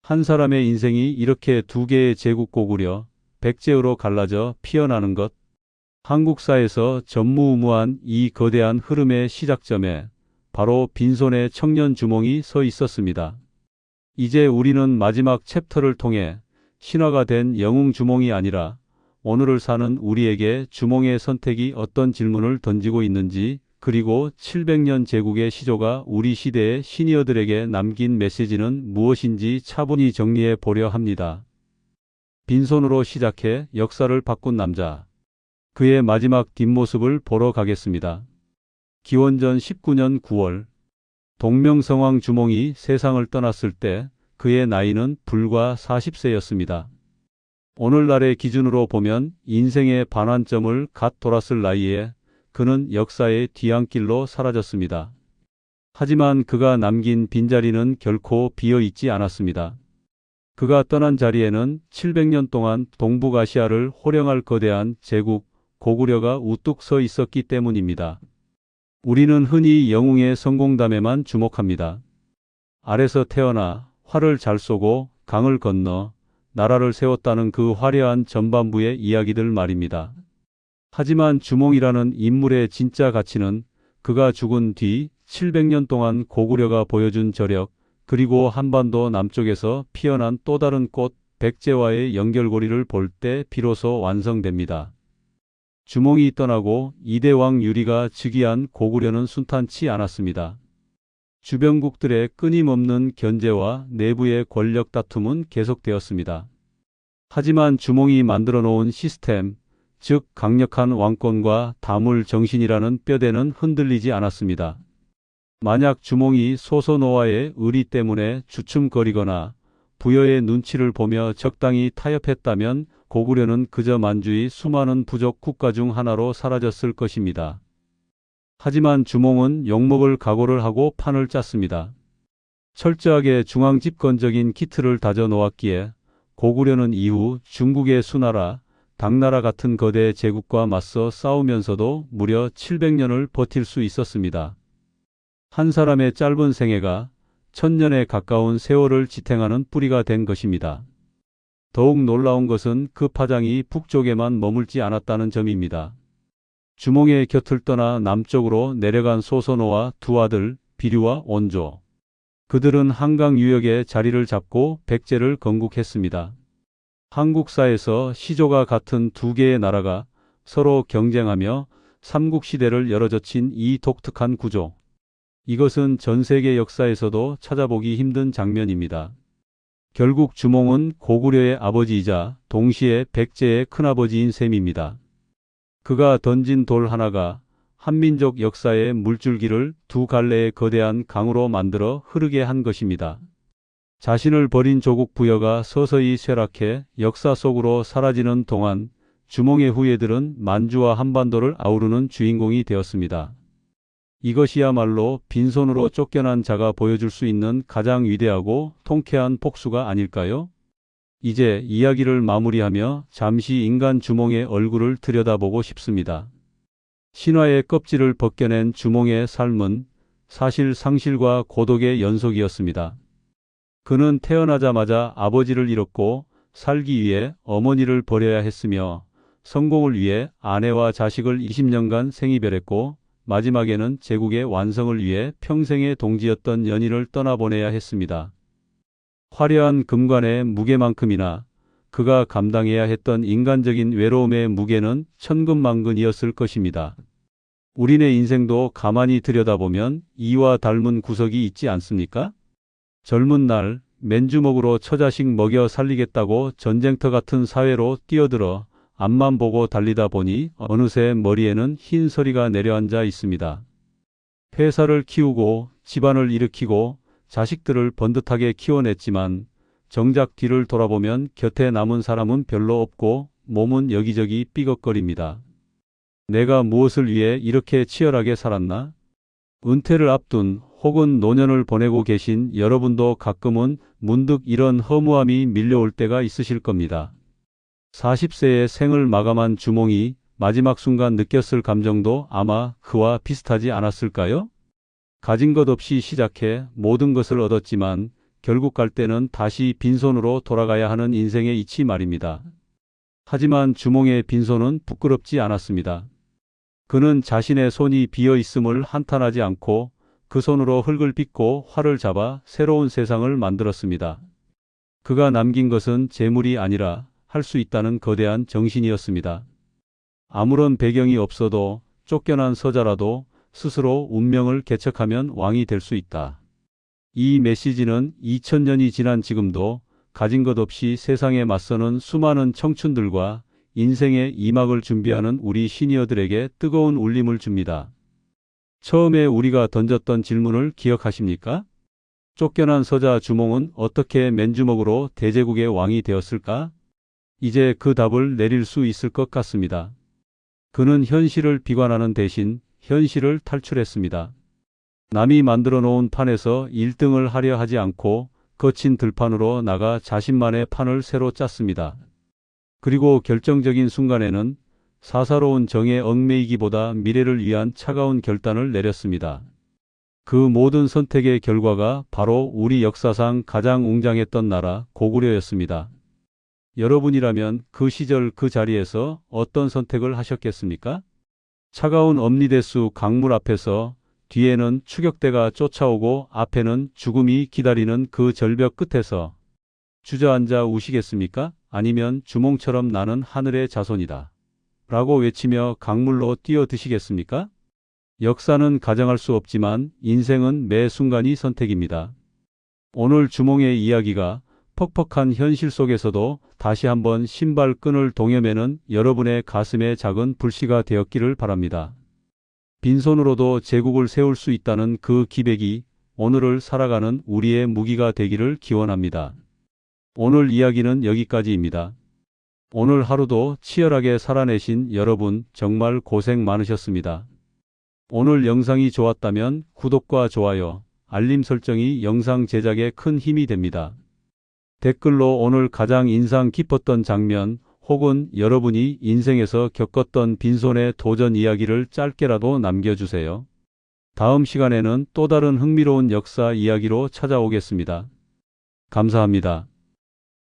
한 사람의 인생이 이렇게 두 개의 제국 고구려, 백제으로 갈라져 피어나는 것. 한국사에서 전무후무한 이 거대한 흐름의 시작점에 바로 빈손의 청년 주몽이 서 있었습니다. 이제 우리는 마지막 챕터를 통해 신화가 된 영웅 주몽이 아니라 오늘을 사는 우리에게 주몽의 선택이 어떤 질문을 던지고 있는지, 그리고 700년 제국의 시조가 우리 시대의 시니어들에게 남긴 메시지는 무엇인지 차분히 정리해 보려 합니다. 빈손으로 시작해 역사를 바꾼 남자. 그의 마지막 뒷모습을 보러 가겠습니다. 기원전 19년 9월 동명성왕 주몽이 세상을 떠났을 때 그의 나이는 불과 40세였습니다. 오늘날의 기준으로 보면 인생의 반환점을 갓 돌았을 나이에 그는 역사의 뒤안길로 사라졌습니다. 하지만 그가 남긴 빈자리는 결코 비어있지 않았습니다. 그가 떠난 자리에는 700년 동안 동북아시아를 호령할 거대한 제국 고구려가 우뚝 서 있었기 때문입니다. 우리는 흔히 영웅의 성공담에만 주목합니다. 알에서 태어나 활을 잘 쏘고 강을 건너 나라를 세웠다는 그 화려한 전반부의 이야기들 말입니다. 하지만 주몽이라는 인물의 진짜 가치는 그가 죽은 뒤 700년 동안 고구려가 보여준 저력, 그리고 한반도 남쪽에서 피어난 또 다른 꽃 백제와의 연결고리를 볼 때 비로소 완성됩니다. 주몽이 떠나고 이대왕 유리가 즉위한 고구려는 순탄치 않았습니다. 주변국들의 끊임없는 견제와 내부의 권력 다툼은 계속되었습니다. 하지만 주몽이 만들어 놓은 시스템, 즉 강력한 왕권과 다물 정신이라는 뼈대는 흔들리지 않았습니다. 만약 주몽이 소선호와의 의리 때문에 주춤거리거나 부여의 눈치를 보며 적당히 타협했다면 고구려는 그저 만주의 수많은 부족 국가 중 하나로 사라졌을 것입니다. 하지만 주몽은 욕먹을 각오를 하고 판을 짰습니다. 철저하게 중앙집권적인 기틀을 다져 놓았기에 고구려는 이후 중국의 수나라, 당나라 같은 거대 제국과 맞서 싸우면서도 무려 700년을 버틸 수 있었습니다. 한 사람의 짧은 생애가 1000년에 가까운 세월을 지탱하는 뿌리가 된 것입니다. 더욱 놀라운 것은 그 파장이 북쪽에만 머물지 않았다는 점입니다. 주몽의 곁을 떠나 남쪽으로 내려간 소선호와 두 아들 비류와 온조. 그들은 한강 유역에 자리를 잡고 백제를 건국했습니다. 한국사에서 시조가 같은 두 개의 나라가 서로 경쟁하며 삼국시대를 열어젖힌 이 독특한 구조. 이것은 전 세계 역사에서도 찾아보기 힘든 장면입니다. 결국 주몽은 고구려의 아버지이자 동시에 백제의 큰아버지인 셈입니다. 그가 던진 돌 하나가 한민족 역사의 물줄기를 두 갈래의 거대한 강으로 만들어 흐르게 한 것입니다. 자신을 버린 조국 부여가 서서히 쇠락해 역사 속으로 사라지는 동안 주몽의 후예들은 만주와 한반도를 아우르는 주인공이 되었습니다. 이것이야말로 빈손으로 쫓겨난 자가 보여줄 수 있는 가장 위대하고 통쾌한 복수가 아닐까요? 이제 이야기를 마무리하며 잠시 인간 주몽의 얼굴을 들여다보고 싶습니다. 신화의 껍질을 벗겨낸 주몽의 삶은 사실 상실과 고독의 연속이었습니다. 그는 태어나자마자 아버지를 잃었고 살기 위해 어머니를 버려야 했으며 성공을 위해 아내와 자식을 20년간 생이별했고 마지막에는 제국의 완성을 위해 평생의 동지였던 연인을 떠나보내야 했습니다. 화려한 금관의 무게만큼이나 그가 감당해야 했던 인간적인 외로움의 무게는 천근만근이었을 것입니다. 우리네 인생도 가만히 들여다보면 이와 닮은 구석이 있지 않습니까? 젊은 날 맨주먹으로 처자식 먹여 살리겠다고 전쟁터 같은 사회로 뛰어들어 앞만 보고 달리다 보니 어느새 머리에는 흰 서리가 내려앉아 있습니다. 회사를 키우고 집안을 일으키고 자식들을 번듯하게 키워냈지만 정작 뒤를 돌아보면 곁에 남은 사람은 별로 없고 몸은 여기저기 삐걱거립니다. 내가 무엇을 위해 이렇게 치열하게 살았나? 은퇴를 앞둔 혹은 노년을 보내고 계신 여러분도 가끔은 문득 이런 허무함이 밀려올 때가 있으실 겁니다. 40세의 생을 마감한 주몽이 마지막 순간 느꼈을 감정도 아마 그와 비슷하지 않았을까요? 가진 것 없이 시작해 모든 것을 얻었지만 결국 갈 때는 다시 빈손으로 돌아가야 하는 인생의 이치 말입니다. 하지만 주몽의 빈손은 부끄럽지 않았습니다. 그는 자신의 손이 비어 있음을 한탄하지 않고 그 손으로 흙을 빚고 활을 잡아 새로운 세상을 만들었습니다. 그가 남긴 것은 재물이 아니라 할 수 있다는 거대한 정신이었습니다. 아무런 배경이 없어도 쫓겨난 서자라도 스스로 운명을 개척하면 왕이 될 수 있다. 이 메시지는 2000년이 지난 지금도 가진 것 없이 세상에 맞서는 수많은 청춘들과 인생의 이막을 준비하는 우리 시니어들에게 뜨거운 울림을 줍니다. 처음에 우리가 던졌던 질문을 기억하십니까? 쫓겨난 서자 주몽은 어떻게 맨주먹으로 대제국의 왕이 되었을까? 이제 그 답을 내릴 수 있을 것 같습니다. 그는 현실을 비관하는 대신 현실을 탈출했습니다. 남이 만들어 놓은 판에서 1등을 하려 하지 않고 거친 들판으로 나가 자신만의 판을 새로 짰습니다. 그리고 결정적인 순간에는 사사로운 정에 얽매이기보다 미래를 위한 차가운 결단을 내렸습니다. 그 모든 선택의 결과가 바로 우리 역사상 가장 웅장했던 나라 고구려였습니다. 여러분이라면 그 시절 그 자리에서 어떤 선택을 하셨겠습니까? 차가운 엄니대수 강물 앞에서 뒤에는 추격대가 쫓아오고 앞에는 죽음이 기다리는 그 절벽 끝에서 주저앉아 우시겠습니까? 아니면 주몽처럼 나는 하늘의 자손이다 라고 외치며 강물로 뛰어드시겠습니까? 역사는 가정할 수 없지만 인생은 매 순간이 선택입니다. 오늘 주몽의 이야기가 퍽퍽한 현실 속에서도 다시 한번 신발끈을 동여매는 여러분의 가슴에 작은 불씨가 되었기를 바랍니다. 빈손으로도 제국을 세울 수 있다는 그 기백이 오늘을 살아가는 우리의 무기가 되기를 기원합니다. 오늘 이야기는 여기까지입니다. 오늘 하루도 치열하게 살아내신 여러분 정말 고생 많으셨습니다. 오늘 영상이 좋았다면 구독과 좋아요, 알림 설정이 영상 제작에 큰 힘이 됩니다. 댓글로 오늘 가장 인상 깊었던 장면 혹은 여러분이 인생에서 겪었던 빈손의 도전 이야기를 짧게라도 남겨주세요. 다음 시간에는 또 다른 흥미로운 역사 이야기로 찾아오겠습니다. 감사합니다.